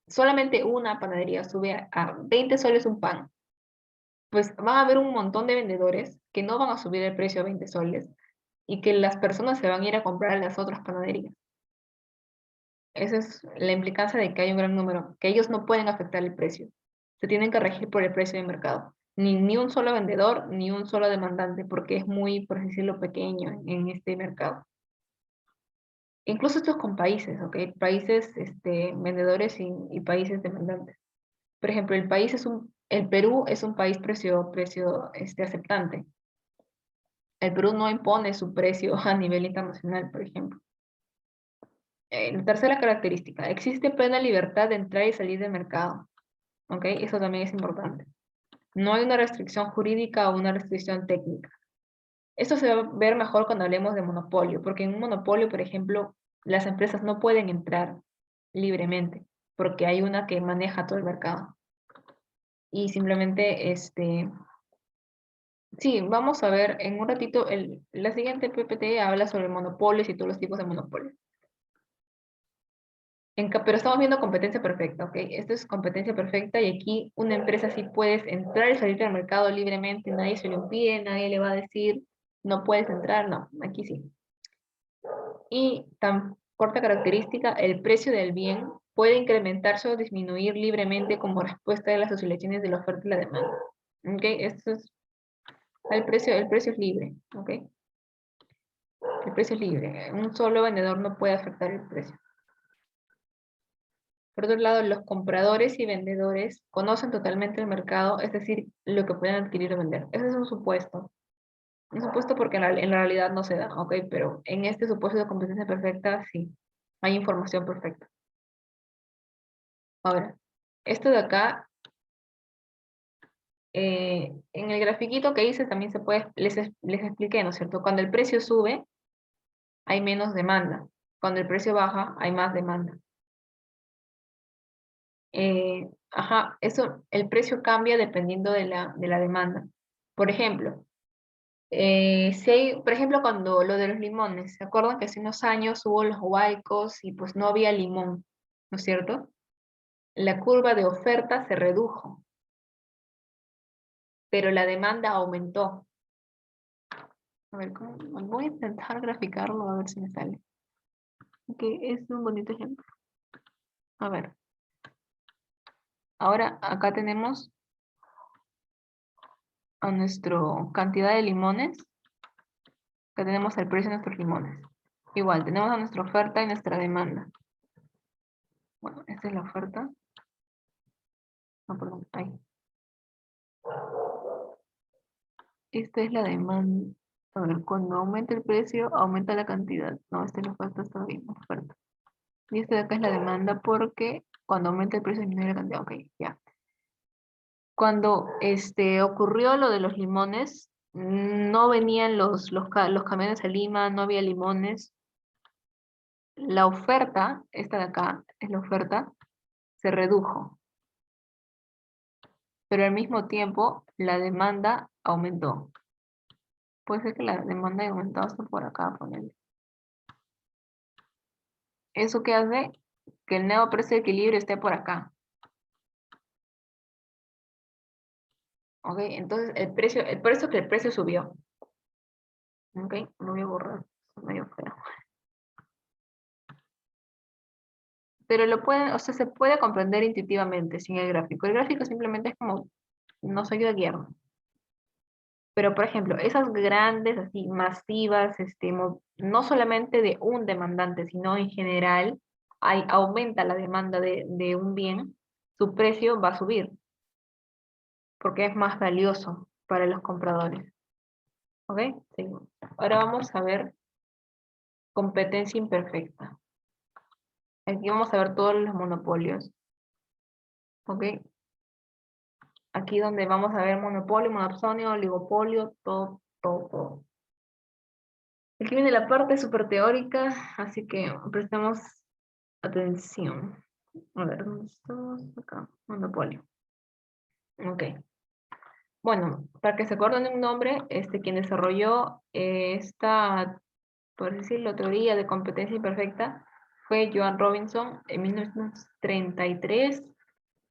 solamente una panadería sube a 20 soles un pan? Pues van a haber un montón de vendedores que no van a subir el precio a 20 soles y que las personas se van a ir a comprar a las otras panaderías. Esa es la implicancia de que hay un gran número, que ellos no pueden afectar el precio. Se tienen que regir por el precio de mercado. Ni un solo vendedor, ni un solo demandante, porque es muy, por así decirlo, pequeño en este mercado. Incluso esto es con países, ¿ok? Países vendedores y países demandantes. Por ejemplo, el Perú es un país aceptante. El Perú no impone su precio a nivel internacional, por ejemplo. La tercera característica, existe plena libertad de entrar y salir del mercado. ¿Ok? Eso también es importante. No hay una restricción jurídica o una restricción técnica. Esto se va a ver mejor cuando hablemos de monopolio, porque en un monopolio, por ejemplo, las empresas no pueden entrar libremente, porque hay una que maneja todo el mercado. Y simplemente, sí, vamos a ver en un ratito, la siguiente PPT habla sobre monopolios y todos los tipos de monopolios. Pero estamos viendo competencia perfecta, ¿ok? Esto es competencia perfecta y aquí una empresa sí puedes entrar y salir del mercado libremente, nadie se lo impide, nadie le va a decir, no puedes entrar, no, aquí sí. Y tan corta característica, el precio del bien puede incrementarse o disminuir libremente como respuesta de las oscilaciones de la oferta y la demanda. ¿Ok? Esto es, el precio es libre, ¿ok? El precio es libre, un solo vendedor no puede afectar el precio. Por otro lado, los compradores y vendedores conocen totalmente el mercado, es decir, lo que pueden adquirir o vender. Ese es un supuesto. Un supuesto porque en la realidad no se da, ¿ok? Pero en este supuesto de competencia perfecta, sí, hay información perfecta. Ahora, esto de acá, en el grafiquito que hice también se puede, les expliqué, ¿no es cierto? Cuando el precio sube, hay menos demanda. Cuando el precio baja, hay más demanda. Ajá, eso, el precio cambia dependiendo de la demanda. Por ejemplo, si hay, por ejemplo, cuando lo de los limones, ¿se acuerdan que hace unos años hubo los huaicos y pues no había limón, ¿no es cierto? La curva de oferta se redujo, pero la demanda aumentó. A ver, voy a intentar graficarlo a ver si me sale. Que es un bonito ejemplo. A ver, ahora acá tenemos a nuestra cantidad de limones. Acá tenemos el precio de nuestros limones. Igual, tenemos a nuestra oferta y nuestra demanda. Bueno, esta es la oferta. No, perdón, ahí. Esta es la demanda. A ver, cuando aumenta el precio, aumenta la cantidad. No, esta es la oferta, está bien, oferta. Y esta de acá es la demanda porque cuando aumenta el precio disminuye la cantidad. Ok, ya. Cuando ocurrió lo de los limones, no venían los camiones a Lima, no había limones. La oferta, esta de acá es la oferta, se redujo. Pero al mismo tiempo la demanda aumentó. Puede ser que la demanda haya aumentado hasta por acá, ponerle. ¿Eso qué hace? Que el nuevo precio de equilibrio esté por acá. ¿Ok? Entonces el precio, por eso que el precio subió. ¿Ok? Lo voy a borrar. Es medio feo. Pero lo pueden, o sea, se puede comprender intuitivamente sin el gráfico. El gráfico simplemente es como, nos ayuda a guiarnos. Pero, por ejemplo, esas grandes, así, masivas, no solamente de un demandante, sino en general, aumenta la demanda de un bien, su precio va a subir, porque es más valioso para los compradores. ¿Ok? Seguimos. Ahora vamos a ver competencia imperfecta. Aquí vamos a ver todos los monopolios. ¿Ok? Aquí donde vamos a ver monopolio, monopsonio, oligopolio, todo, todo, todo. Aquí viene la parte súper teórica, así que prestemos atención. A ver, ¿dónde estamos? Acá, monopolio. Ok. Bueno, para que se acuerden de un nombre, quien desarrolló esta, por decirlo, teoría de competencia imperfecta fue Joan Robinson en 1933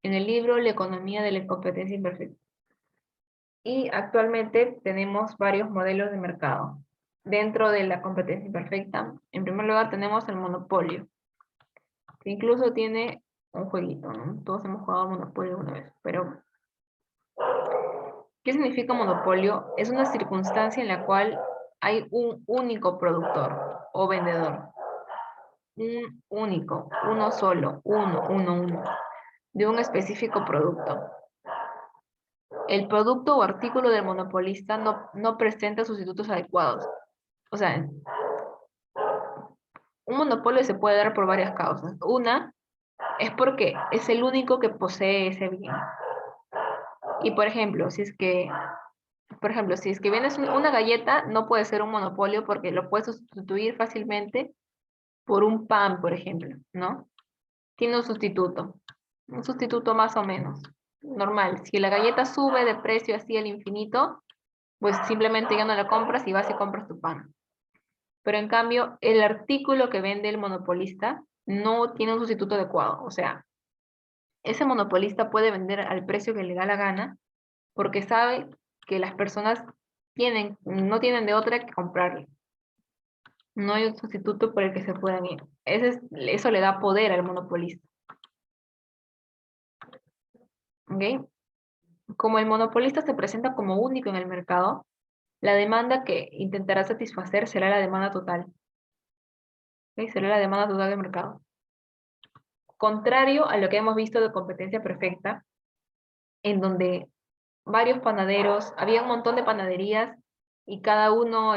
en el libro La economía de la competencia imperfecta. Y actualmente tenemos varios modelos de mercado. Dentro de la competencia imperfecta, en primer lugar tenemos el monopolio, que incluso tiene un jueguito, ¿no? Todos hemos jugado Monopolio una vez, pero ¿qué significa monopolio? Es una circunstancia en la cual hay un único productor o vendedor. Un único, uno solo, uno, de un específico producto. El producto o artículo del monopolista no presenta sustitutos adecuados. O sea, un monopolio se puede dar por varias causas. Una es porque es el único que posee ese bien. Y por ejemplo, si es que vendes una galleta, no puede ser un monopolio porque lo puedes sustituir fácilmente por un pan, por ejemplo, ¿no? Tiene un sustituto más o menos, normal. Si la galleta sube de precio así al infinito, pues simplemente ya no la compras y vas y compras tu pan. Pero en cambio, el artículo que vende el monopolista no tiene un sustituto adecuado. O sea, ese monopolista puede vender al precio que le da la gana porque sabe que las personas no tienen de otra que comprarle. No hay un sustituto por el que se puedan ir. Eso le da poder al monopolista. ¿Ok? Como el monopolista se presenta como único en el mercado, la demanda que intentará satisfacer será la demanda total. ¿Ok? Será la demanda total del mercado. Contrario a lo que hemos visto de competencia perfecta, en donde varios panaderos, había un montón de panaderías y cada uno,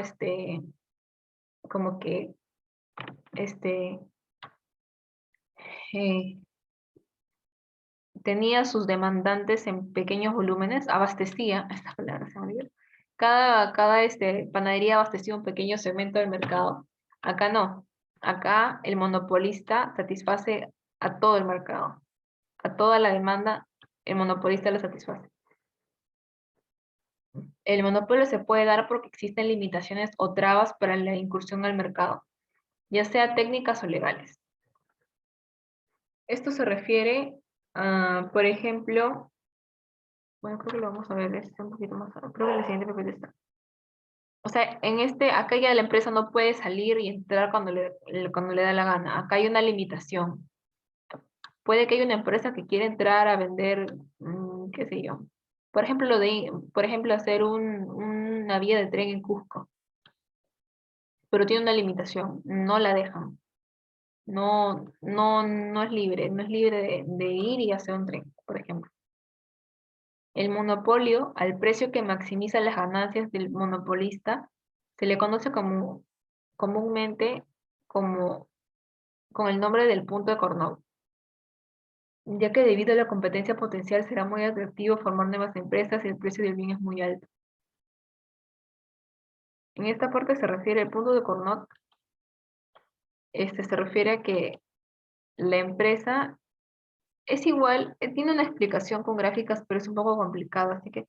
como que, este, eh, tenía sus demandantes en pequeños volúmenes, abastecía, esta palabra se me olvidó. Cada panadería abastecía un pequeño segmento del mercado. Acá no. Acá el monopolista satisface a todo el mercado. A toda la demanda, el monopolista lo satisface. El monopolio se puede dar porque existen limitaciones o trabas para la incursión al mercado, ya sea técnicas o legales. Esto se refiere a, por ejemplo, bueno, creo que lo vamos a ver un poquito más, creo que el siguiente papel está. O sea, acá ya la empresa no puede salir y entrar cuando le da la gana. Acá hay una limitación. Puede que haya una empresa que quiera entrar a vender, qué sé yo. Por ejemplo, hacer una vía de tren en Cusco, pero tiene una limitación, no la dejan. No es libre, no es libre de ir y hacer un tren, por ejemplo. El monopolio, al precio que maximiza las ganancias del monopolista, se le conoce comúnmente como, con el nombre del punto de Cournot, ya que debido a la competencia potencial será muy atractivo formar nuevas empresas y el precio del bien es muy alto. En esta parte se refiere al punto de Cournot, se refiere a que la empresa es igual, tiene una explicación con gráficas, pero es un poco complicado, así que,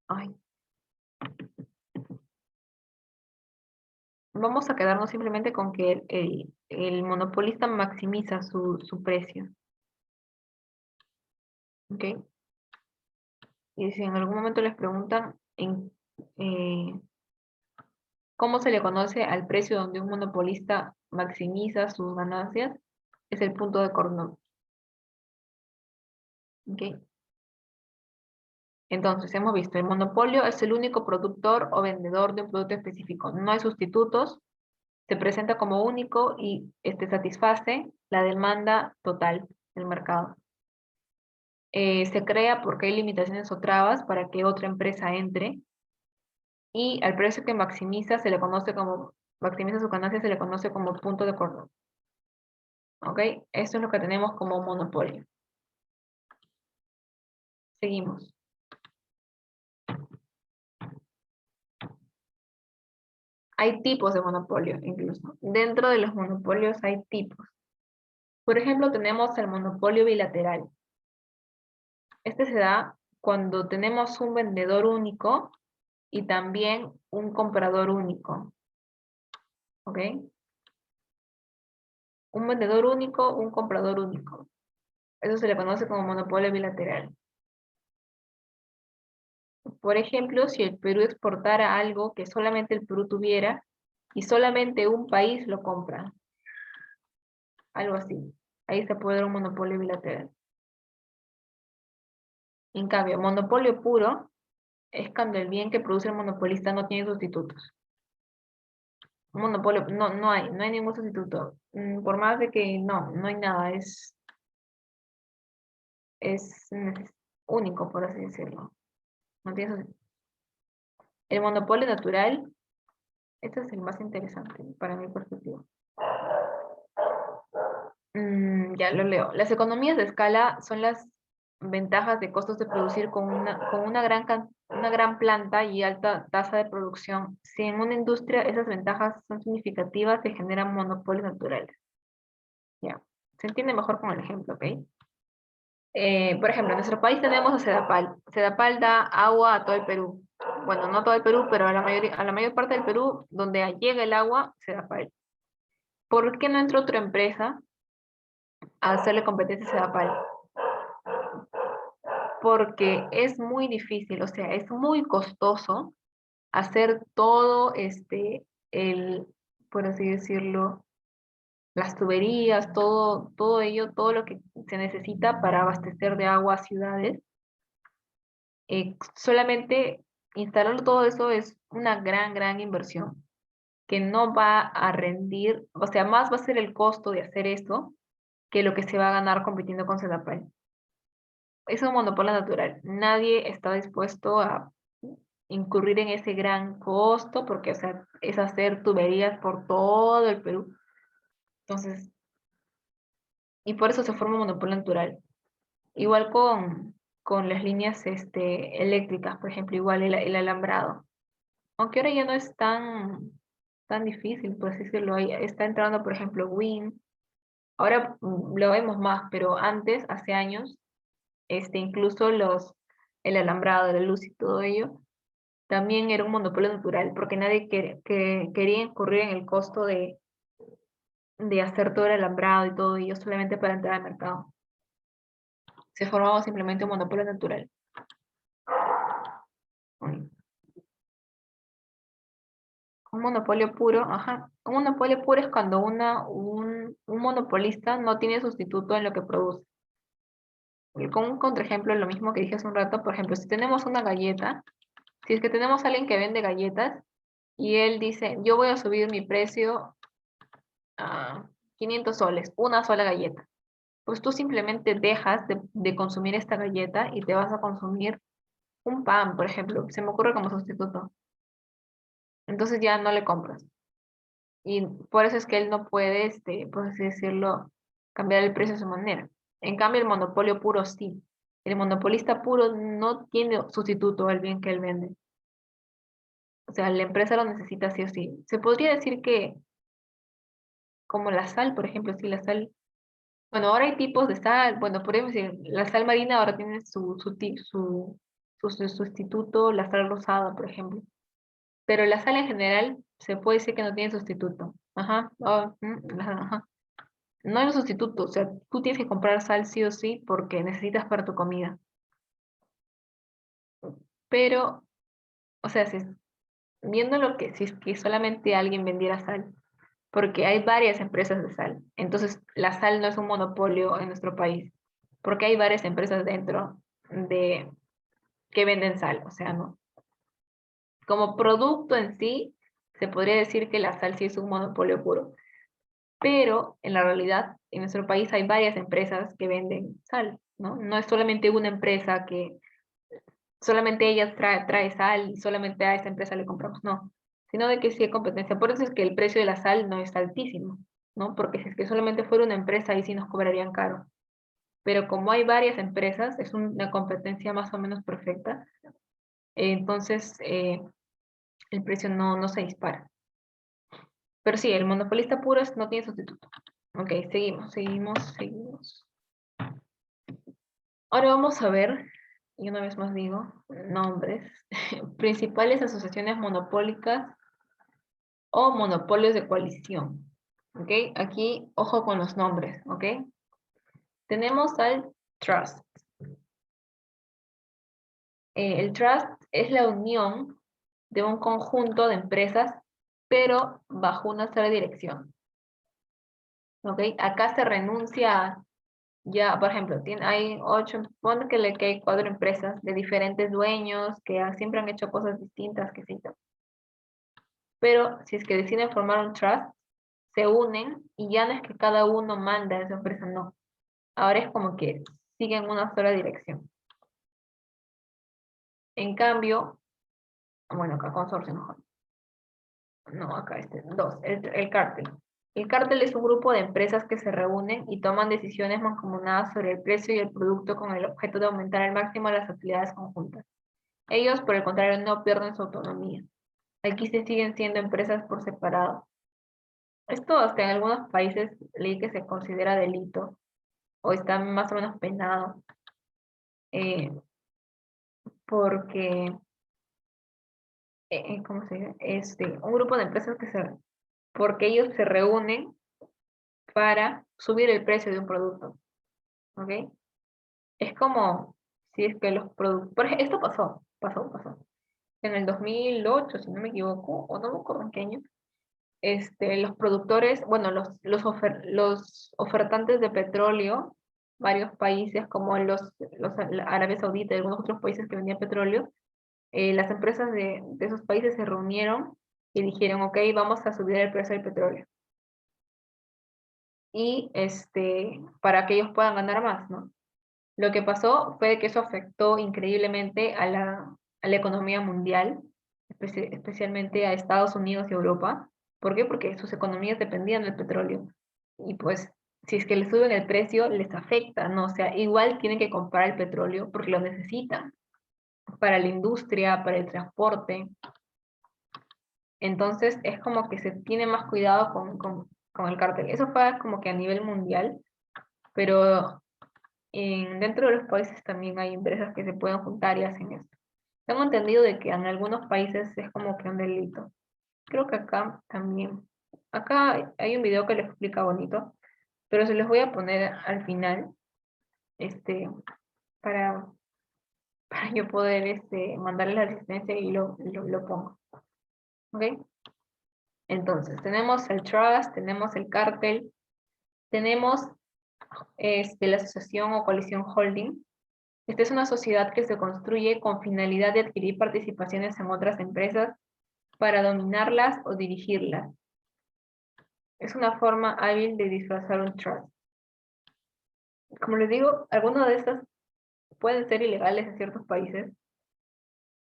ay, vamos a quedarnos simplemente con que el monopolista maximiza su precio, ¿ok? Y si en algún momento les preguntan eh, cómo se le conoce al precio donde un monopolista maximiza sus ganancias, es el punto de Cournot, ¿ok? Entonces, hemos visto, el monopolio es el único productor o vendedor de un producto específico. No hay sustitutos, se presenta como único y satisface la demanda total del mercado. Se crea porque hay limitaciones o trabas para que otra empresa entre y al precio que maximiza su ganancia se le conoce como punto de Cournot. ¿Ok? Esto es lo que tenemos como monopolio. Seguimos. Hay tipos de monopolio incluso. Dentro de los monopolios hay tipos. Por ejemplo, tenemos el monopolio bilateral. Este se da cuando tenemos un vendedor único y también un comprador único. ¿Ok? Un vendedor único, un comprador único. Eso se le conoce como monopolio bilateral. Por ejemplo, si el Perú exportara algo que solamente el Perú tuviera y solamente un país lo compra, algo así. Ahí se puede dar un monopolio bilateral. En cambio, monopolio puro es cuando el bien que produce el monopolista no tiene sustitutos. Un monopolio, no hay ningún sustituto. Por más de que no hay nada, es único, por así decirlo. No tiene sustituto. El monopolio natural, este es el más interesante para mi perspectiva. Ya lo leo. Las economías de escala son las ventajas de costos de producir con una gran planta y alta tasa de producción. Si en una industria esas ventajas son significativas, se generan monopolios naturales. Ya, se entiende mejor con el ejemplo, ¿ok? Por ejemplo, en nuestro país tenemos a Sedapal. Sedapal da agua a todo el Perú. Bueno, no a todo el Perú, pero a la mayor parte del Perú, donde llega el agua, Sedapal. ¿Por qué no entra otra empresa a hacerle competencia a Sedapal? Porque es muy difícil, o sea, es muy costoso hacer todo por así decirlo, las tuberías, todo ello, todo lo que se necesita para abastecer de agua a ciudades. Solamente instalarlo todo eso es una gran inversión. que no va a rendir, o sea, más va a ser el costo de hacer esto que lo que se va a ganar compitiendo con Sedapal. Es un monopolio natural. Nadie está dispuesto a incurrir en ese gran costo porque, o sea, es hacer tuberías por todo el Perú. Entonces, y por eso se forma un monopolio natural. Igual con las líneas eléctricas, por ejemplo, igual el alambrado. Aunque ahora ya no es tan difícil, por así decirlo. Está entrando, por ejemplo, Wind. Ahora lo vemos más, pero antes, hace años, incluso el alambrado, la luz y todo ello, también era un monopolio natural, porque nadie quería incurrir en el costo de hacer todo el alambrado y todo ello solamente para entrar al mercado. Se formaba simplemente un monopolio natural. Un monopolio puro, ajá. Un monopolio puro es cuando un monopolista no tiene sustituto en lo que produce. Con un contraejemplo, lo mismo que dije hace un rato, por ejemplo, si tenemos una galleta, si es que tenemos a alguien que vende galletas y él dice, yo voy a subir mi precio a 500 soles, una sola galleta. Pues tú simplemente dejas de consumir esta galleta y te vas a consumir un pan, por ejemplo, se me ocurre como sustituto. Entonces ya no le compras. Y por eso es que él no puede, por así decirlo, cambiar el precio de su manera. En cambio, el monopolio puro sí. El monopolista puro no tiene sustituto al bien que él vende. O sea, la empresa lo necesita sí o sí. Se podría decir que, como la sal, por ejemplo, sí, la sal. Bueno, ahora hay tipos de sal. Bueno, podemos decir, la sal marina ahora tiene su sustituto, la sal rosada, por ejemplo. Pero la sal en general se puede decir que no tiene sustituto. Ajá, ajá. No hay un sustituto, o sea, tú tienes que comprar sal sí o sí porque necesitas para tu comida. Pero, o sea, viendo lo que si es que solamente alguien vendiera sal, porque hay varias empresas de sal, entonces la sal no es un monopolio en nuestro país, porque hay varias empresas dentro de que venden sal, o sea, no. Como producto en sí, se podría decir que la sal sí es un monopolio puro, pero en la realidad en nuestro país hay varias empresas que venden sal, ¿no? No es solamente una empresa que solamente ella trae sal y solamente a esa empresa le compramos, no, sino de que sí hay competencia. Por eso es que el precio de la sal no es altísimo, ¿no? Porque si es que solamente fuera una empresa, ahí sí nos cobrarían caro. Pero como hay varias empresas, es una competencia más o menos perfecta, entonces el precio no se dispara. Pero sí, el monopolista puro no tiene sustituto. Ok, seguimos. Ahora vamos a ver, y una vez más digo, nombres, principales asociaciones monopólicas o monopolios de coalición. ¿Ok? Aquí, ojo con los nombres, ¿ok? Tenemos al trust. El trust es la unión de un conjunto de empresas, pero bajo una sola dirección. ¿Ok? Acá se renuncia a, ya, por ejemplo, hay 8, pon que hay 4 empresas de diferentes dueños que siempre han hecho cosas distintas, que sí. Pero si es que deciden formar un trust, se unen y ya no es que cada uno manda a esa empresa, no. Ahora es como que siguen una sola dirección. En cambio, bueno, acá consorcio mejor. No, acá dos, el cártel. El cártel es un grupo de empresas que se reúnen y toman decisiones mancomunadas sobre el precio y el producto con el objeto de aumentar al máximo las utilidades conjuntas. Ellos, por el contrario, no pierden su autonomía. Aquí se siguen siendo empresas por separado. Esto hasta en algunos países leí que se considera delito o está más o menos penado, eh, porque, ¿cómo se dice? Un grupo de empresas porque ellos se reúnen para subir el precio de un producto, ¿ok? Es como si es que los productores, esto pasó. En el 2008, si no me equivoco, o no me acuerdo en qué año, los productores, bueno, los ofertantes de petróleo, varios países como los Arabia Saudita y algunos otros países que vendían petróleo, las empresas de esos países se reunieron y dijeron, ok, vamos a subir el precio del petróleo. Y para que ellos puedan ganar más, ¿no? Lo que pasó fue que eso afectó increíblemente a la economía mundial, especialmente a Estados Unidos y Europa. ¿Por qué? Porque sus economías dependían del petróleo. Y pues, si es que le suben el precio, les afecta, ¿no? O sea, igual tienen que comprar el petróleo porque lo necesitan para la industria, para el transporte. Entonces, es como que se tiene más cuidado con el cártel. Eso fue como que a nivel mundial, pero dentro de los países también hay empresas que se pueden juntar y hacen esto. Tengo entendido de que en algunos países es como que un delito. Creo que acá también. Acá hay un video que lo explica bonito, pero se los voy a poner al final, para, para yo poder mandarles la asistencia y lo pongo. ¿Ok? Entonces, tenemos el trust, tenemos el cártel, tenemos la asociación o coalición holding. Esta es una sociedad que se construye con finalidad de adquirir participaciones en otras empresas para dominarlas o dirigirlas. Es una forma hábil de disfrazar un trust. Como les digo, algunas de estas pueden ser ilegales en ciertos países,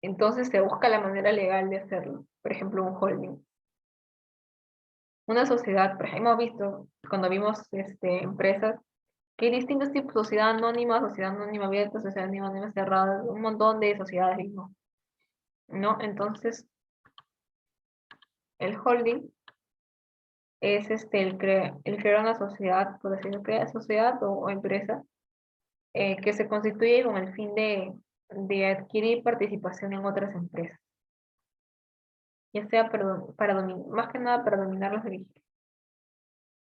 entonces se busca la manera legal de hacerlo. Por ejemplo, un holding. Una sociedad, por ejemplo, hemos visto cuando vimos empresas que hay distintos tipos: sociedad anónima abierta, sociedad anónima cerrada, un montón de sociedades, ¿no? Entonces, el holding es el crear una sociedad, por decirlo, crear sociedad o empresa que se constituye con el fin de adquirir participación en otras empresas, ya sea más que nada para dominarlos de dirigir.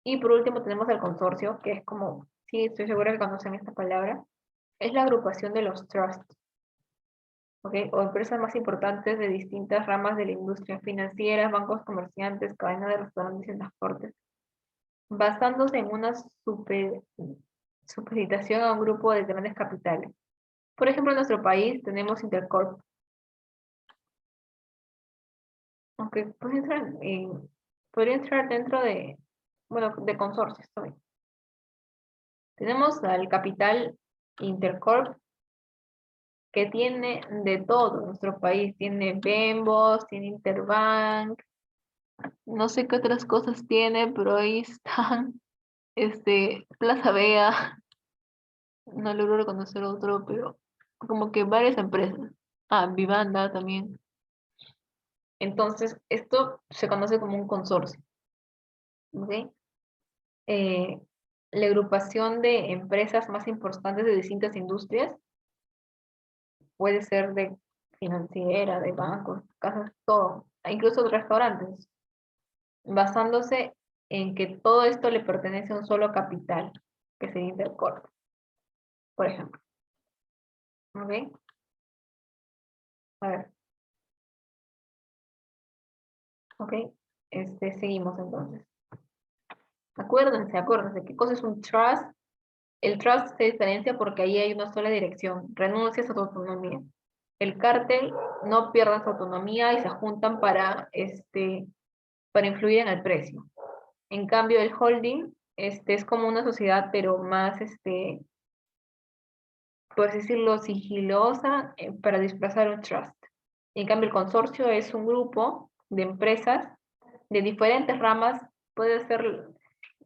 Y por último tenemos el consorcio, que es como, sí, estoy segura que conocen esta palabra, es la agrupación de los trusts, ¿ok? O empresas más importantes de distintas ramas de la industria financiera, bancos, comerciantes, cadenas de restaurantes y transportes, basándose en una supeditación a un grupo de grandes capitales. Por ejemplo, en nuestro país tenemos Intercorp, aunque podría entrar dentro de, bueno, de consorcios también. Tenemos al capital Intercorp, que tiene de todo. Nuestro país tiene Bembos, tiene Interbank, no sé qué otras cosas tiene, pero ahí están, Plaza Vea, no logro reconocer otro, pero como que varias empresas. Ah, Vivanda también. Entonces, esto se conoce como un consorcio, ¿ok? Eh, la agrupación de empresas más importantes de distintas industrias puede ser de financiera, de bancos, casas, todo, e incluso de restaurantes, basándose en que todo esto le pertenece a un solo capital, que se Intercorp, por ejemplo. ¿Ok? A ver, ok. Seguimos entonces. Acuérdense, ¿qué cosa es un trust? El trust se diferencia porque ahí hay una sola dirección, renuncias a tu autonomía. El cártel no pierde su autonomía y se juntan para influir en el precio. En cambio, el holding es como una sociedad, pero más, por así decirlo, sigilosa, para disfrazar un trust. En cambio, el consorcio es un grupo de empresas de diferentes ramas. Puede ser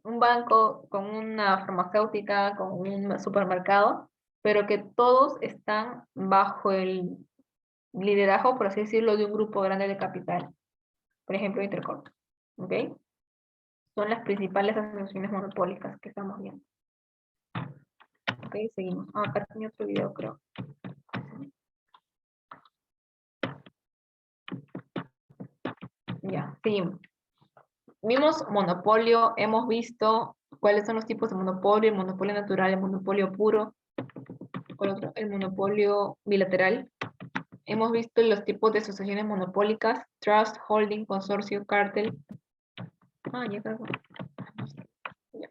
un banco con una farmacéutica, con un supermercado, pero que todos están bajo el liderazgo, por así decirlo, de un grupo grande de capital. Por ejemplo, Intercorp. ¿Ok? Son las principales asociaciones monopólicas que estamos viendo. Ok, seguimos. Ah, acá tenía otro video, creo. Ya, seguimos. Vimos monopolio, hemos visto cuáles son los tipos de monopolio: el monopolio natural, el monopolio puro, ¿cuál otro? El monopolio bilateral. Hemos visto los tipos de asociaciones monopólicas: trust, holding, consorcio, cártel. Ah, ya cargo. Ya.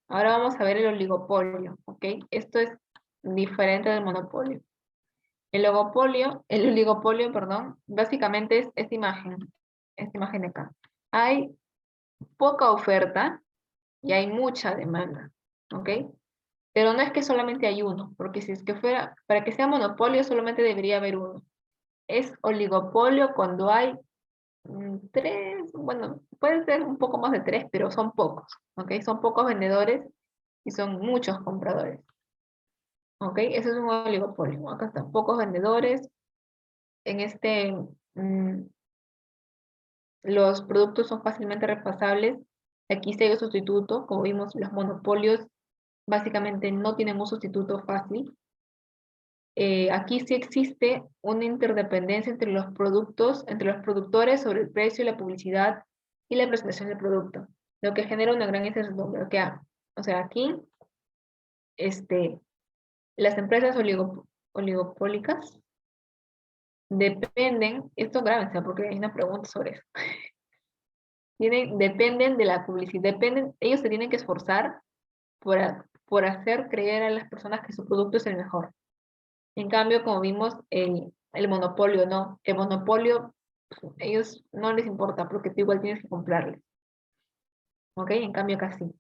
Ahora vamos a ver el oligopolio, ¿ok? Esto es diferente del monopolio. El oligopolio, perdón, básicamente es esta imagen de acá. Hay poca oferta y hay mucha demanda, ¿ok? Pero no es que solamente hay uno, porque si es que fuera, para que sea monopolio solamente debería haber uno. Es oligopolio cuando hay tres, bueno, pueden ser un poco más de tres, pero son pocos, ¿ok? Son pocos vendedores y son muchos compradores, ¿ok? Eso es un oligopolio. Acá están pocos vendedores. En este, los productos son fácilmente repasables. Aquí sí hay un sustituto. Como vimos, los monopolios básicamente no tienen un sustituto fácil. Aquí sí existe una interdependencia entre los productos, entre los productores sobre el precio y la publicidad y la presentación del producto, lo que genera una gran incertidumbre. O sea, aquí las empresas oligopólicas dependen, esto grábense porque hay una pregunta sobre eso, dependen de la publicidad, ellos se tienen que esforzar por hacer creer a las personas que su producto es el mejor. En cambio, como vimos, el monopolio no. El monopolio, ellos no les importa porque tú igual tienes que comprarles. ¿Ok? En cambio, acá sí.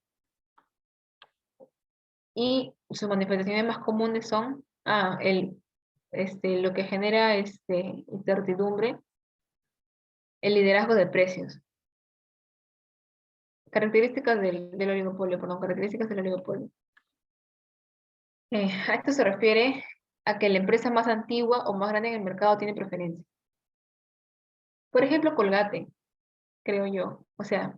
Y sus manifestaciones más comunes son, lo que genera incertidumbre, el liderazgo de precios. Características del oligopolio, perdón, características del oligopolio. A esto se refiere a que la empresa más antigua o más grande en el mercado tiene preferencia. Por ejemplo, Colgate, creo yo. O sea,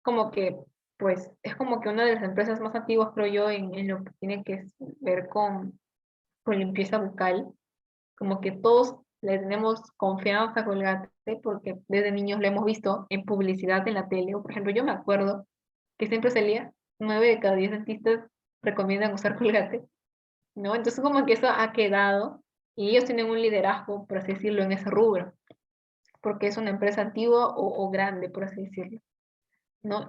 como que, pues, es como que una de las empresas más antiguas, creo yo, en lo que tiene que ver con limpieza bucal. Como que todos le tenemos confianza a Colgate porque desde niños lo hemos visto en publicidad en la tele. O, por ejemplo, yo me acuerdo que siempre salía 9 de cada 10 dentistas recomiendan usar Colgate, ¿no? Entonces como que eso ha quedado y ellos tienen un liderazgo, por así decirlo, en ese rubro, porque es una empresa antigua o grande, por así decirlo, ¿no?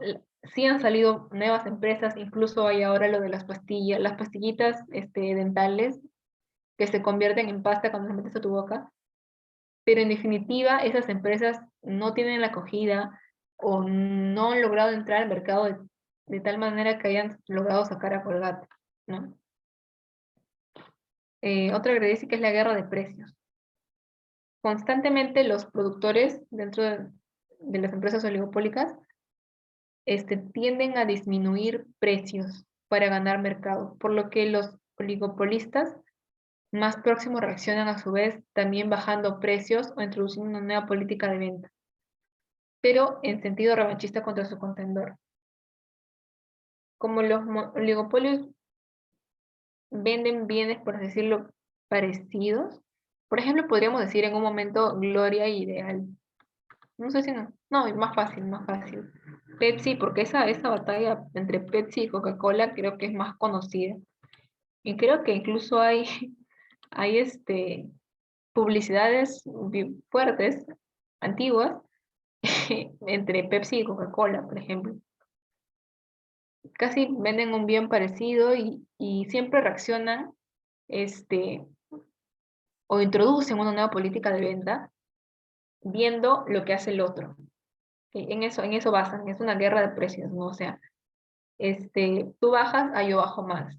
Sí han salido nuevas empresas, incluso hay ahora lo de las pastillas, las pastillitas dentales que se convierten en pasta cuando se metes a tu boca, pero en definitiva esas empresas no tienen la acogida o no han logrado entrar al mercado de tal manera que hayan logrado sacar a Colgate, ¿no? Otra característica es la guerra de precios. Constantemente los productores dentro de las empresas oligopólicas tienden a disminuir precios para ganar mercado, por lo que los oligopolistas más próximos reaccionan a su vez también bajando precios o introduciendo una nueva política de venta, pero en sentido revanchista contra su contendor. Como los oligopolios venden bienes, por así decirlo, parecidos, por ejemplo, podríamos decir en un momento Gloria y Ideal. No sé si no. No, más fácil, más fácil. Pepsi, porque esa batalla entre Pepsi y Coca-Cola creo que es más conocida. Y creo que incluso hay publicidades fuertes, antiguas, entre Pepsi y Coca-Cola, por ejemplo. Casi venden un bien parecido y siempre reaccionan este, o introducen una nueva política de venta viendo lo que hace el otro. En eso basan, es una guerra de precios, ¿no? O sea, tú bajas, yo bajo más.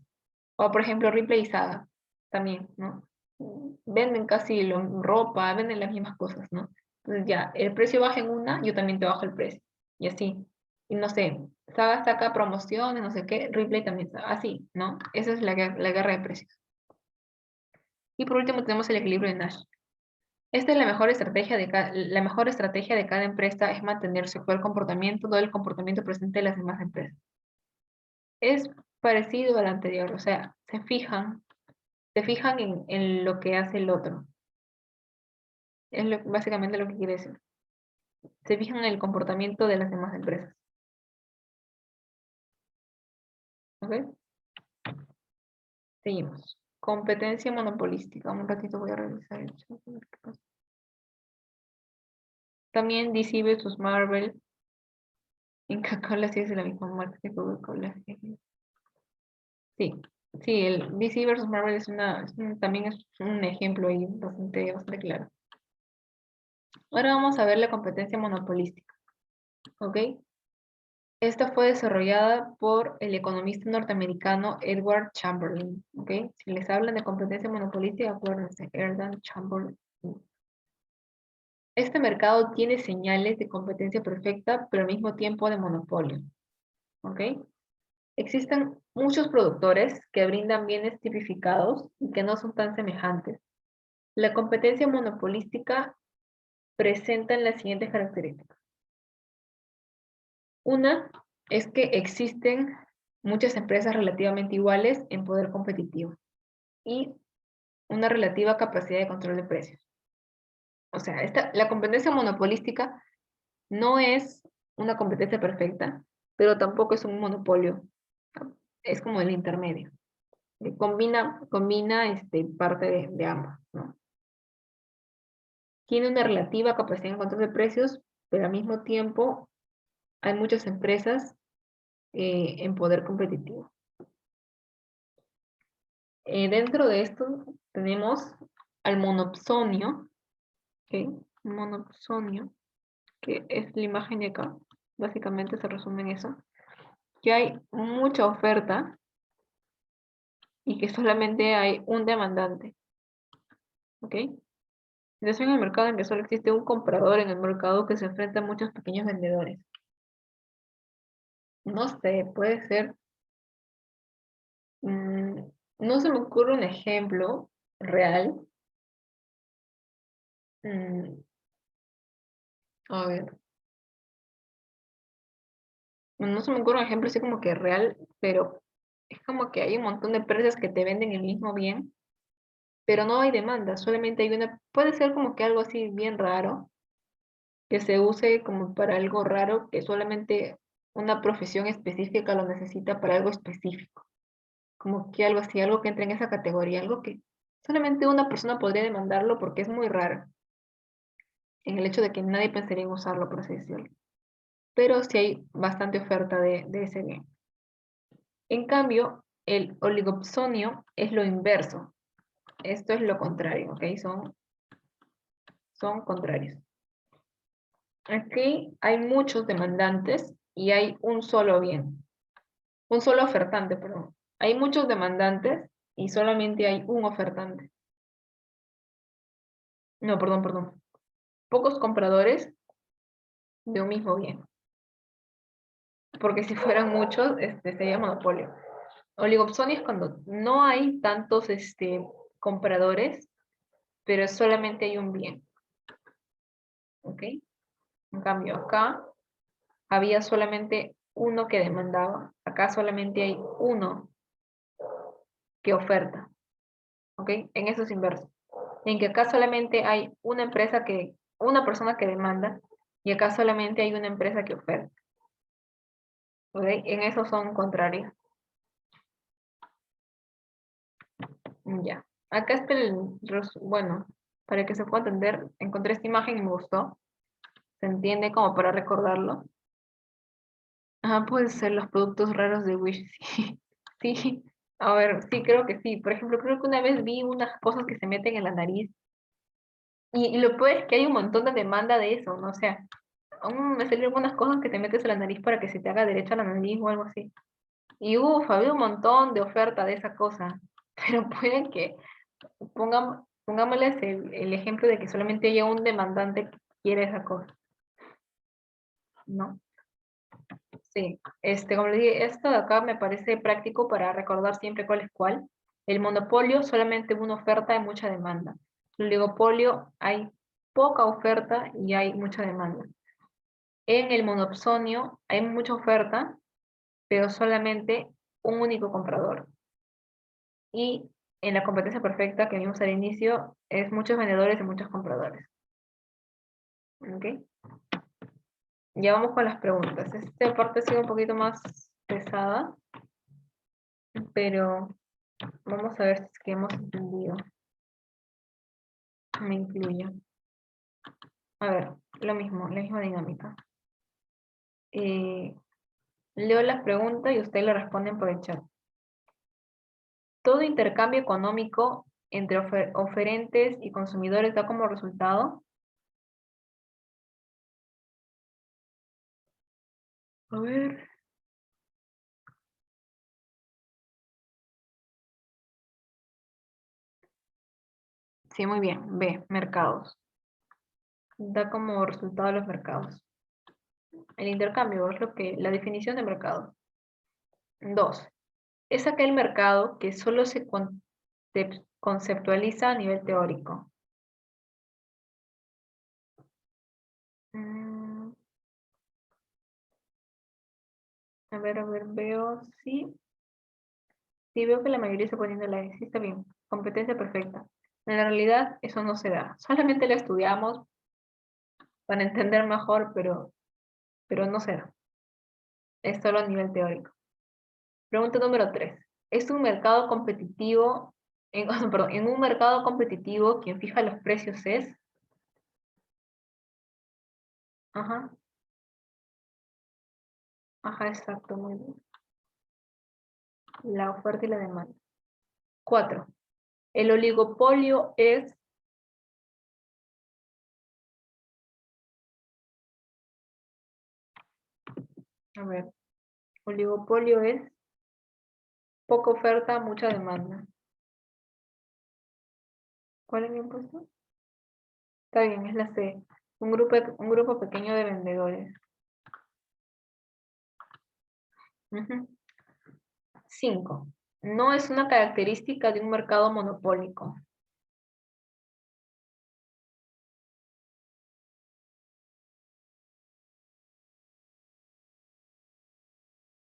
O por ejemplo, Ripley y Saga también, ¿no? Venden casi ropa, venden las mismas cosas, ¿no? Entonces ya, el precio baja en una, yo también te bajo el precio. Y así. Y no sé, Saga saca promociones, no sé qué, Ripley también así, ¿no? Esa es la guerra de precios. Y por último tenemos el equilibrio de Nash. Esta es la mejor estrategia la mejor estrategia de cada empresa es mantener su actual comportamiento, todo el comportamiento presente de las demás empresas. Es parecido al anterior, o sea, se fijan en lo que hace el otro. Es básicamente lo que quiere decir. Se fijan en el comportamiento de las demás empresas. ¿Ok? Seguimos. Competencia monopolística. Un ratito voy a revisar el chat, a ver qué pasa. También DC vs Marvel. En Coca-Cola sí es la misma marca que Coca-Cola. Sí, Sí, el DC versus Marvel también es un ejemplo ahí bastante claro. Ahora vamos a ver la competencia monopolística, ¿ok? Esta fue desarrollada por el economista norteamericano Edward Chamberlain, ¿ok? Si les hablan de competencia monopolística, acuérdense, Edward Chamberlain. Este mercado tiene señales de competencia perfecta, pero al mismo tiempo de monopolio, ¿ok? Existen muchos productores que brindan bienes tipificados y que no son tan semejantes. La competencia monopolística presenta las siguientes características. Una es que existen muchas empresas relativamente iguales en poder competitivo y una relativa capacidad de control de precios. O sea, la competencia monopolística no es una competencia perfecta, pero tampoco es un monopolio. Es como el intermedio. Combina parte de ambas, ¿no? Tiene una relativa capacidad de control de precios, pero al mismo tiempo hay muchas empresas en poder competitivo. Dentro de esto tenemos al monopsonio, ¿ok? Monopsonio, que es la imagen de acá. Básicamente se resume en eso. Que hay mucha oferta y que solamente hay un demandante, ¿ok? Es en el mercado en que solo existe un comprador en el mercado que se enfrenta a muchos pequeños vendedores. No sé, puede ser. mm, no se me ocurre un ejemplo real. Mm, a ver, no se me ocurre un ejemplo así como que real, pero es como que hay un montón de empresas que te venden el mismo bien, pero no hay demanda, solamente hay una. Puede ser como que algo así bien raro, que se use como para algo raro, que solamente una profesión específica lo necesita para algo específico. Como que algo así, algo que entre en esa categoría, algo que solamente una persona podría demandarlo porque es muy raro, en el hecho de que nadie pensaría en usarlo, por así decirlo. Pero sí hay bastante oferta de ese bien. En cambio, el oligopsonio es lo inverso. Esto es lo contrario, ¿ok? Son contrarios. Aquí hay muchos demandantes y hay un solo bien. Un solo ofertante, perdón. Hay muchos demandantes y solamente hay un ofertante. No, perdón. Pocos compradores de un mismo bien. Porque si fueran muchos, sería monopolio. Oligopsonio es cuando no hay tantos compradores, pero solamente hay un bien. ¿Ok? En cambio, acá había solamente uno que demandaba. Acá solamente hay uno que oferta. ¿Ok? En eso es inverso. En que acá solamente hay una persona que demanda, y acá solamente hay una empresa que oferta. ¿Ok? En eso son contrarios. Ya. Acá está bueno, para que se pueda entender, encontré esta imagen y me gustó. Se entiende como para recordarlo. Ah, puede ser los productos raros de Wish, sí. Sí. A ver, sí, creo que sí. Por ejemplo, creo que una vez vi unas cosas que se meten en la nariz. Y lo peor es que hay un montón de demanda de eso, ¿no? O sea, aún me salieron algunas cosas que te metes en la nariz para que se te haga derecha la nariz o algo así. Y uff, había un montón de oferta de esa cosa. Pero puede que pongámosles el ejemplo de que solamente haya un demandante que quiere esa cosa, ¿no? Sí, como le dije, esto de acá me parece práctico para recordar siempre cuál es cuál. El monopolio, solamente una oferta y mucha demanda. El oligopolio, hay poca oferta y hay mucha demanda. En el monopsonio hay mucha oferta, pero solamente un único comprador. Y en la competencia perfecta que vimos al inicio, es muchos vendedores y muchos compradores. ¿Ok? Ya vamos con las preguntas. Esta parte ha sido un poquito más pesada, pero vamos a ver si es que hemos entendido. Me incluyo. A ver, lo mismo, la misma dinámica. Leo las preguntas y ustedes lo responden por el chat. Todo intercambio económico entre oferentes y consumidores da como resultado. A ver. Sí, muy bien. B, mercados. Da como resultado los mercados. El intercambio es la definición de mercado. 2. Es aquel mercado que solo se conceptualiza a nivel teórico. Mm, a ver, veo, sí. Sí, veo que la mayoría está poniendo la E. Sí, está bien. Competencia perfecta. En la realidad, eso no se da. Solamente la estudiamos para entender mejor, pero no se da. Es solo a nivel teórico. Pregunta número 3. ¿Es un mercado competitivo, perdón, en un mercado competitivo quien fija los precios es? Ajá, ajá, exacto, muy bien. La oferta y la demanda. 4. El oligopolio es, a ver, oligopolio es poca oferta, mucha demanda. ¿Cuál es mi puesto? Está bien, es la C. Un grupo pequeño de vendedores. 5. No es una característica de un mercado monopólico.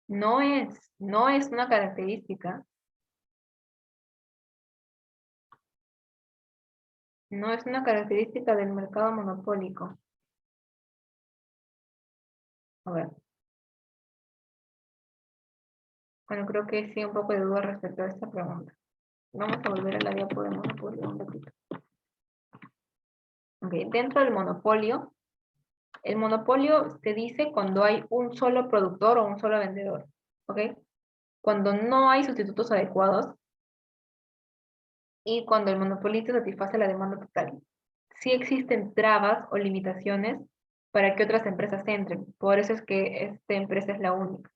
No es una característica. No es una característica del mercado monopólico. A ver. Bueno, creo que sí, un poco de duda respecto a esta pregunta. Vamos a volver a la diapo de monopolio un ratito. Ok, dentro del monopolio, el monopolio se dice cuando hay un solo productor o un solo vendedor. ¿Ok? Cuando no hay sustitutos adecuados y cuando el monopolista satisface la demanda total. Sí existen trabas o limitaciones para que otras empresas entren. Por eso es que esta empresa es la única.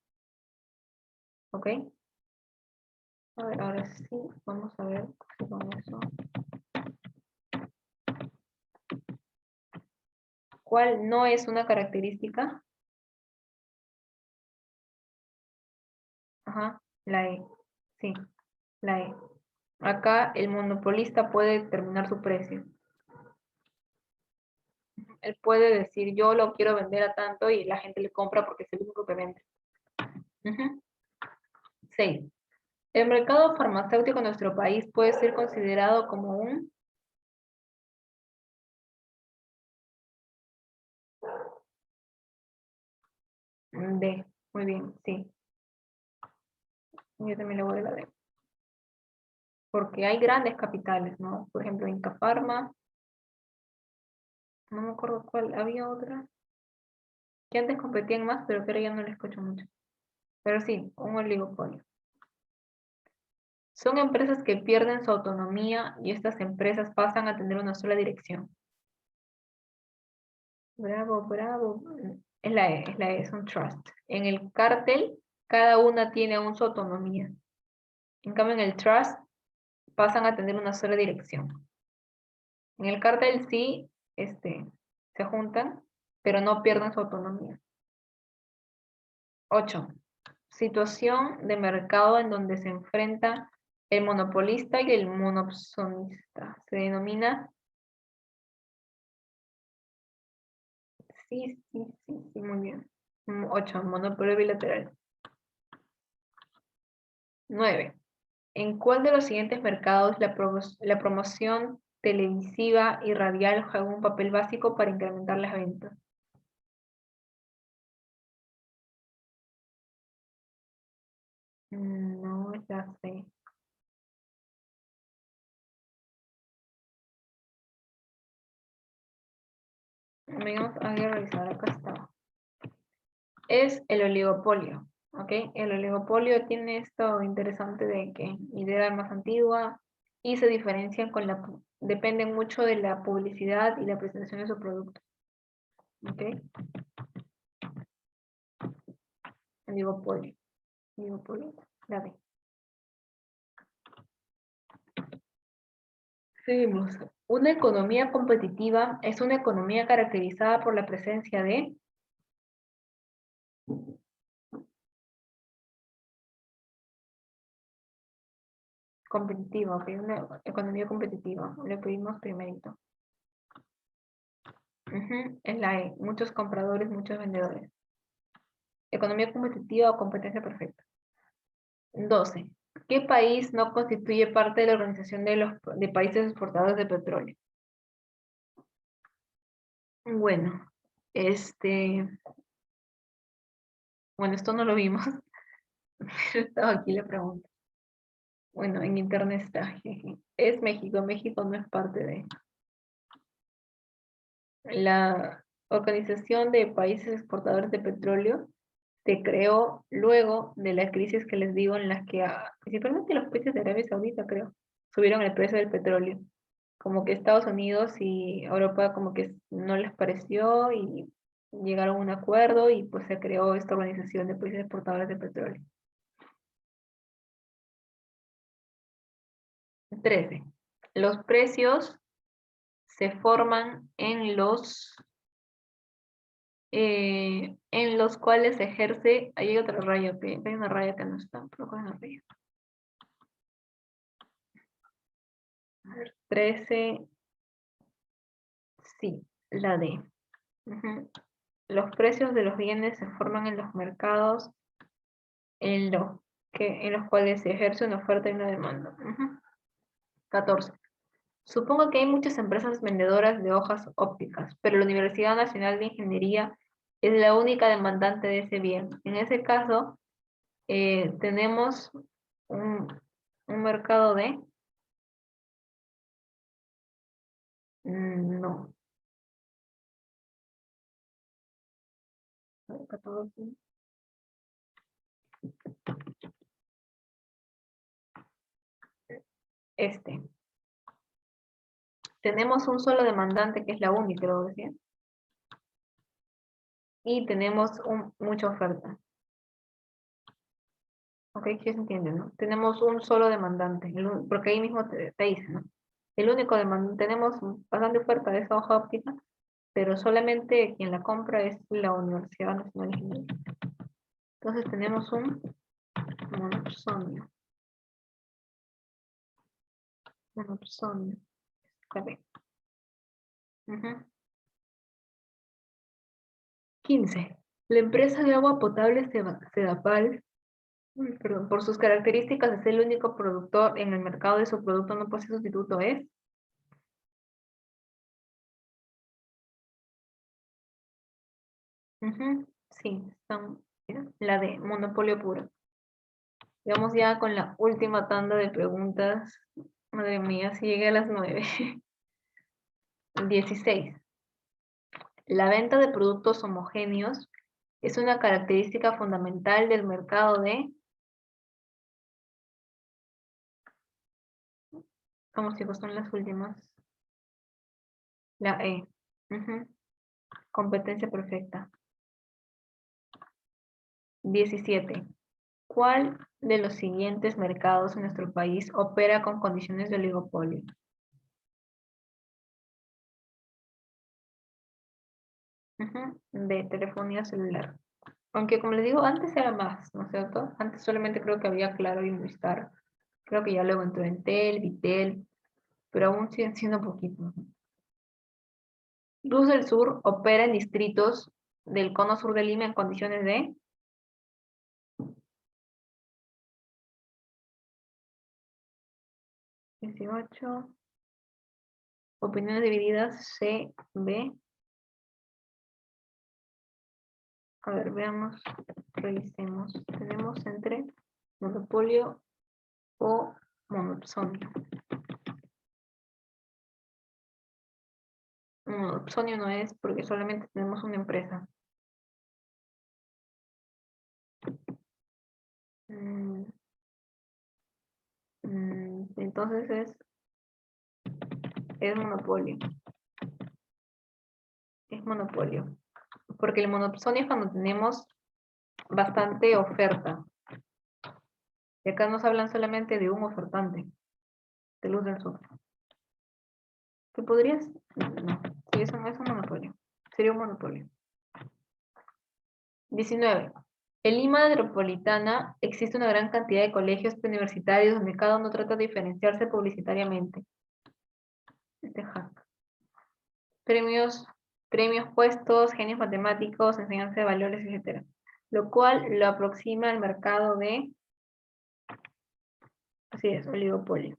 ¿Ok? A ver, ahora sí, vamos a ver si con eso. ¿Cuál no es una característica? Ajá, la E. Sí, la E. Acá el monopolista puede determinar su precio. Él puede decir, yo lo quiero vender a tanto y la gente le compra porque es el único que vende. 6. El mercado farmacéutico en nuestro país puede ser considerado como un... D. Muy bien, sí. Yo también le voy a la D. Porque hay grandes capitales, ¿no? Por ejemplo, Inca Pharma, no me acuerdo cuál, había otra, que antes competían más, pero que ahora ya no les escucho mucho. Pero sí, un oligopolio. Son empresas que pierden su autonomía y estas empresas pasan a tener una sola dirección. Bravo, bravo. Es la E, es un trust. En el cártel, cada una tiene aún su autonomía. En cambio, en el trust, pasan a tener una sola dirección. En el cártel sí, se juntan, pero no pierden su autonomía. 8. Situación de mercado en donde se enfrenta el monopolista y el monopsonista. Se denomina... Sí, sí, sí, sí, muy bien. 8. Monopolio bilateral. 9. ¿En cuál de los siguientes mercados la promoción televisiva y radial juega un papel básico para incrementar las ventas? No, ya sé. Vamos a revisar, acá está. Es el oligopolio. ¿Ok? El oligopolio tiene esto interesante de que idea más antigua y se diferencian con dependen mucho de la publicidad y la presentación de su producto. ¿Ok? Oligopolio. Oligopolio. La D. Seguimos. Una economía competitiva es una economía caracterizada por la presencia de competitiva, ¿ok? Una economía competitiva. Le pedimos primerito. Es la E. Muchos compradores, muchos vendedores. Economía competitiva o competencia perfecta. 12. ¿Qué país no constituye parte de la Organización de Países Exportadores de Petróleo? Bueno, bueno, esto no lo vimos, pero estaba aquí la pregunta. Bueno, en internet está. Es México. México no es parte de la Organización de Países Exportadores de Petróleo. Se creó luego de la crisis que les digo en las que principalmente los países de Arabia Saudita, creo, subieron el precio del petróleo. Como que Estados Unidos y Europa como que no les pareció y llegaron a un acuerdo y pues se creó esta organización de países exportadores de petróleo. 13. Los precios se forman en los cuales se ejerce, ahí hay otra raya, hay una raya que no está, pero ¿cuál es la raya? A ver, 13, sí, la D. Los precios de los bienes se forman en los mercados en los cuales se ejerce una oferta y una demanda. 14. Supongo que hay muchas empresas vendedoras de hojas ópticas, pero la Universidad Nacional de Ingeniería es la única demandante de ese bien. En ese caso, tenemos un, un mercado de... no. 14. Este. Tenemos un solo demandante que es la única, lo decía. Y tenemos mucha oferta. Ok, ¿qué se entiende, no? Tenemos un solo demandante, porque ahí mismo te dice, ¿no? El único demandante, tenemos bastante oferta de esa hoja óptica, pero solamente quien la compra es la Universidad Nacional de Ingeniería. Entonces tenemos un monopsonio. Monopsonio. Correcto. 15. La empresa de agua potable Sedapal, perdón, por sus características es el único productor en el mercado de su producto no posee sustituto, ¿es? Sí, mira, la de monopolio puro. Vamos ya con la última tanda de preguntas. Madre mía, si llegué a las 9. 16. La venta de productos homogéneos es una característica fundamental del mercado de... Vamos, chicos, son las últimas. La E. Competencia perfecta. 17. ¿Cuál de los siguientes mercados en nuestro país opera con condiciones de oligopolio? De telefonía celular. Aunque como les digo, antes era más, ¿no es cierto? Antes solamente creo que había Claro y Movistar. Creo que ya luego entró Entel, Vitel, pero aún siguen siendo poquitos. Luz del Sur opera en distritos del cono sur de Lima en condiciones de 18. Opiniones divididas, C, B. A ver, veamos, revisemos. Tenemos entre monopolio o monopsonio. Monopsonio no es porque solamente tenemos una empresa. Mm, entonces es monopolio. Es monopolio. Porque el monopolio es cuando tenemos bastante oferta. Y acá nos hablan solamente de un ofertante, de luz del sur. ¿Qué podrías? No, sí, eso no es un monopolio. Sería un monopolio. 19. En Lima Metropolitana existe una gran cantidad de colegios universitarios donde cada uno trata de diferenciarse publicitariamente. Este hack. Premios, premios puestos, genios matemáticos, enseñanza de valores, etc. Lo cual lo aproxima al mercado de, así es, oligopolio.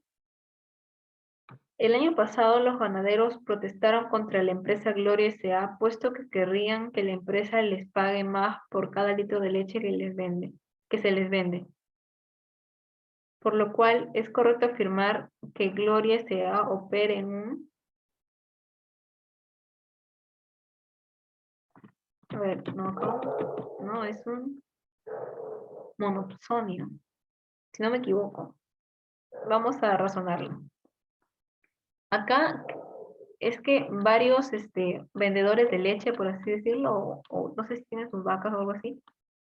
El año pasado los ganaderos protestaron contra la empresa Gloria S.A. puesto que querrían que la empresa les pague más por cada litro de leche que se les vende. Por lo cual es correcto afirmar que Gloria S.A. opere en un... A ver, no, es un monopsonio, si no me equivoco. Vamos a razonarlo. Acá es que varios vendedores de leche, por así decirlo, o no sé si tienen sus vacas o algo así,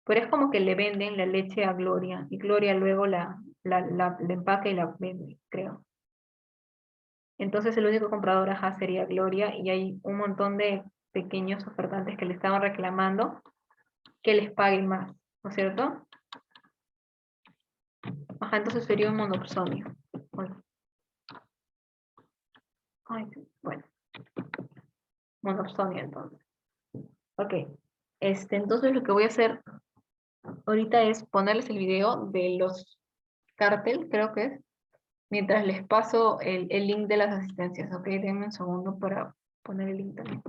pero es como que le venden la leche a Gloria, y Gloria luego la empaca y la vende, creo. Entonces el único comprador ajá sería Gloria, y hay un montón de pequeños ofertantes que le estaban reclamando que les paguen más, ¿no es cierto? Ajá, entonces sería un monopsonio. Bueno, bueno, monopsonio entonces. Ok, entonces lo que voy a hacer ahorita es ponerles el video de los cártel, creo que es, mientras les paso el link de las asistencias, ok, denme un segundo para poner el link también.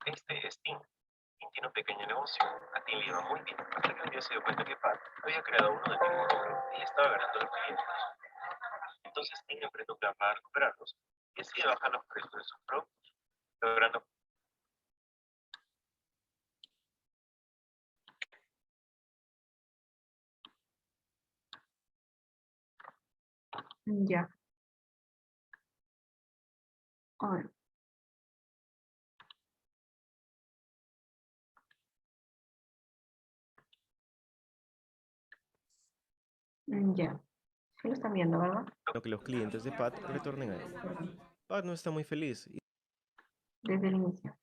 Este es Tim. Tim tiene un pequeño negocio. A Tim le iba muy bien, hasta que un día se dio cuenta que Pat había creado uno del mismo número y estaba ganando los clientes. Entonces Tim emprende un plan para recuperarlos y decide bajar los precios de sus productos, logrando... Ya, a ver. Ya, sí lo están viendo, ¿verdad? Que los clientes de Pat retornen a él. Pat no está muy feliz y Desde el inicio.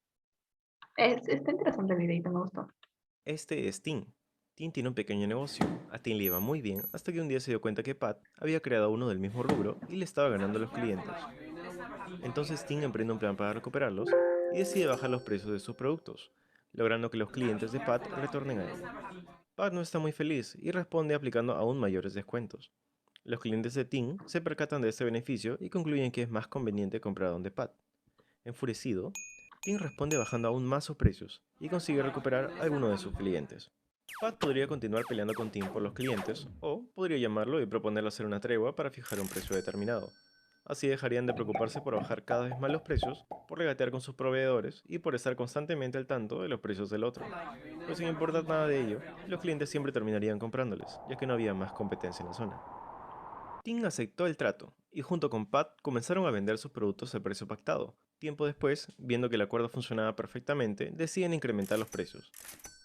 Está interesante el videito, me gustó. este es Tim. Tim tiene un pequeño negocio. A Tim le iba muy bien hasta que un día se dio cuenta que Pat había creado uno del mismo rubro y le estaba ganando a los clientes. Entonces Tim emprende un plan para recuperarlos y decide bajar los precios de sus productos, logrando que los clientes de Pat retornen a él. Pat no está muy feliz y responde aplicando aún mayores descuentos. Los clientes de Tim se percatan de este beneficio y concluyen que es más conveniente comprar donde Pat. Enfurecido, Tim responde bajando aún más sus precios y consigue recuperar a alguno de sus clientes. Pat podría continuar peleando con Tim por los clientes o podría llamarlo y proponerle hacer una tregua para fijar un precio determinado. Así dejarían de preocuparse por bajar cada vez más los precios, por regatear con sus proveedores y por estar constantemente al tanto de los precios del otro. Pues sin importar nada de ello, los clientes siempre terminarían comprándoles, ya que no había más competencia en la zona. Tim aceptó el trato, y junto con Pat comenzaron a vender sus productos al precio pactado. Tiempo después, viendo que el acuerdo funcionaba perfectamente, deciden incrementar los precios.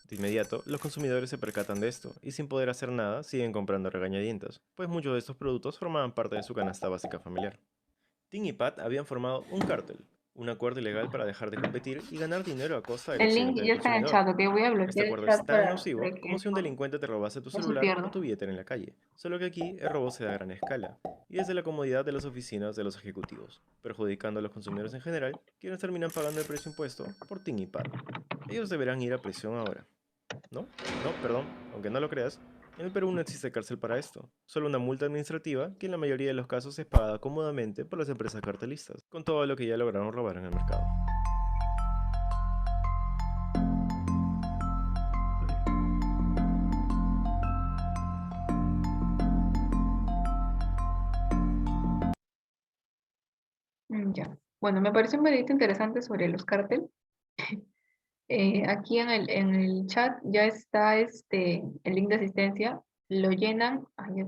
De inmediato, los consumidores se percatan de esto, y sin poder hacer nada, siguen comprando a regañadientas, pues muchos de estos productos formaban parte de su canasta básica familiar. Tim y Pat habían formado un cártel, un acuerdo ilegal para dejar de competir y ganar dinero a costa del El link occidente del ya está en el consumidor. chat, ok, voy a Este bloquear el acuerdo es chat tan para nocivo que como si un delincuente te robase tu no se celular o pierda. tu billetera en la calle, solo que aquí el robo se da a gran escala y desde la comodidad de las oficinas de los ejecutivos, perjudicando a los consumidores en general, quienes terminan pagando el precio impuesto por Tim y Pat. Ellos deberán ir a prisión ahora. ¿No? No, perdón, aunque no lo creas, en el Perú no existe cárcel para esto, solo una multa administrativa que en la mayoría de los casos es pagada cómodamente por las empresas cartelistas, con todo lo que ya lograron robar en el mercado. Ya. Bueno, me pareció un videito interesante sobre los cárteles. Aquí en el chat ya está el link de asistencia. Lo llenan. Ay, ya,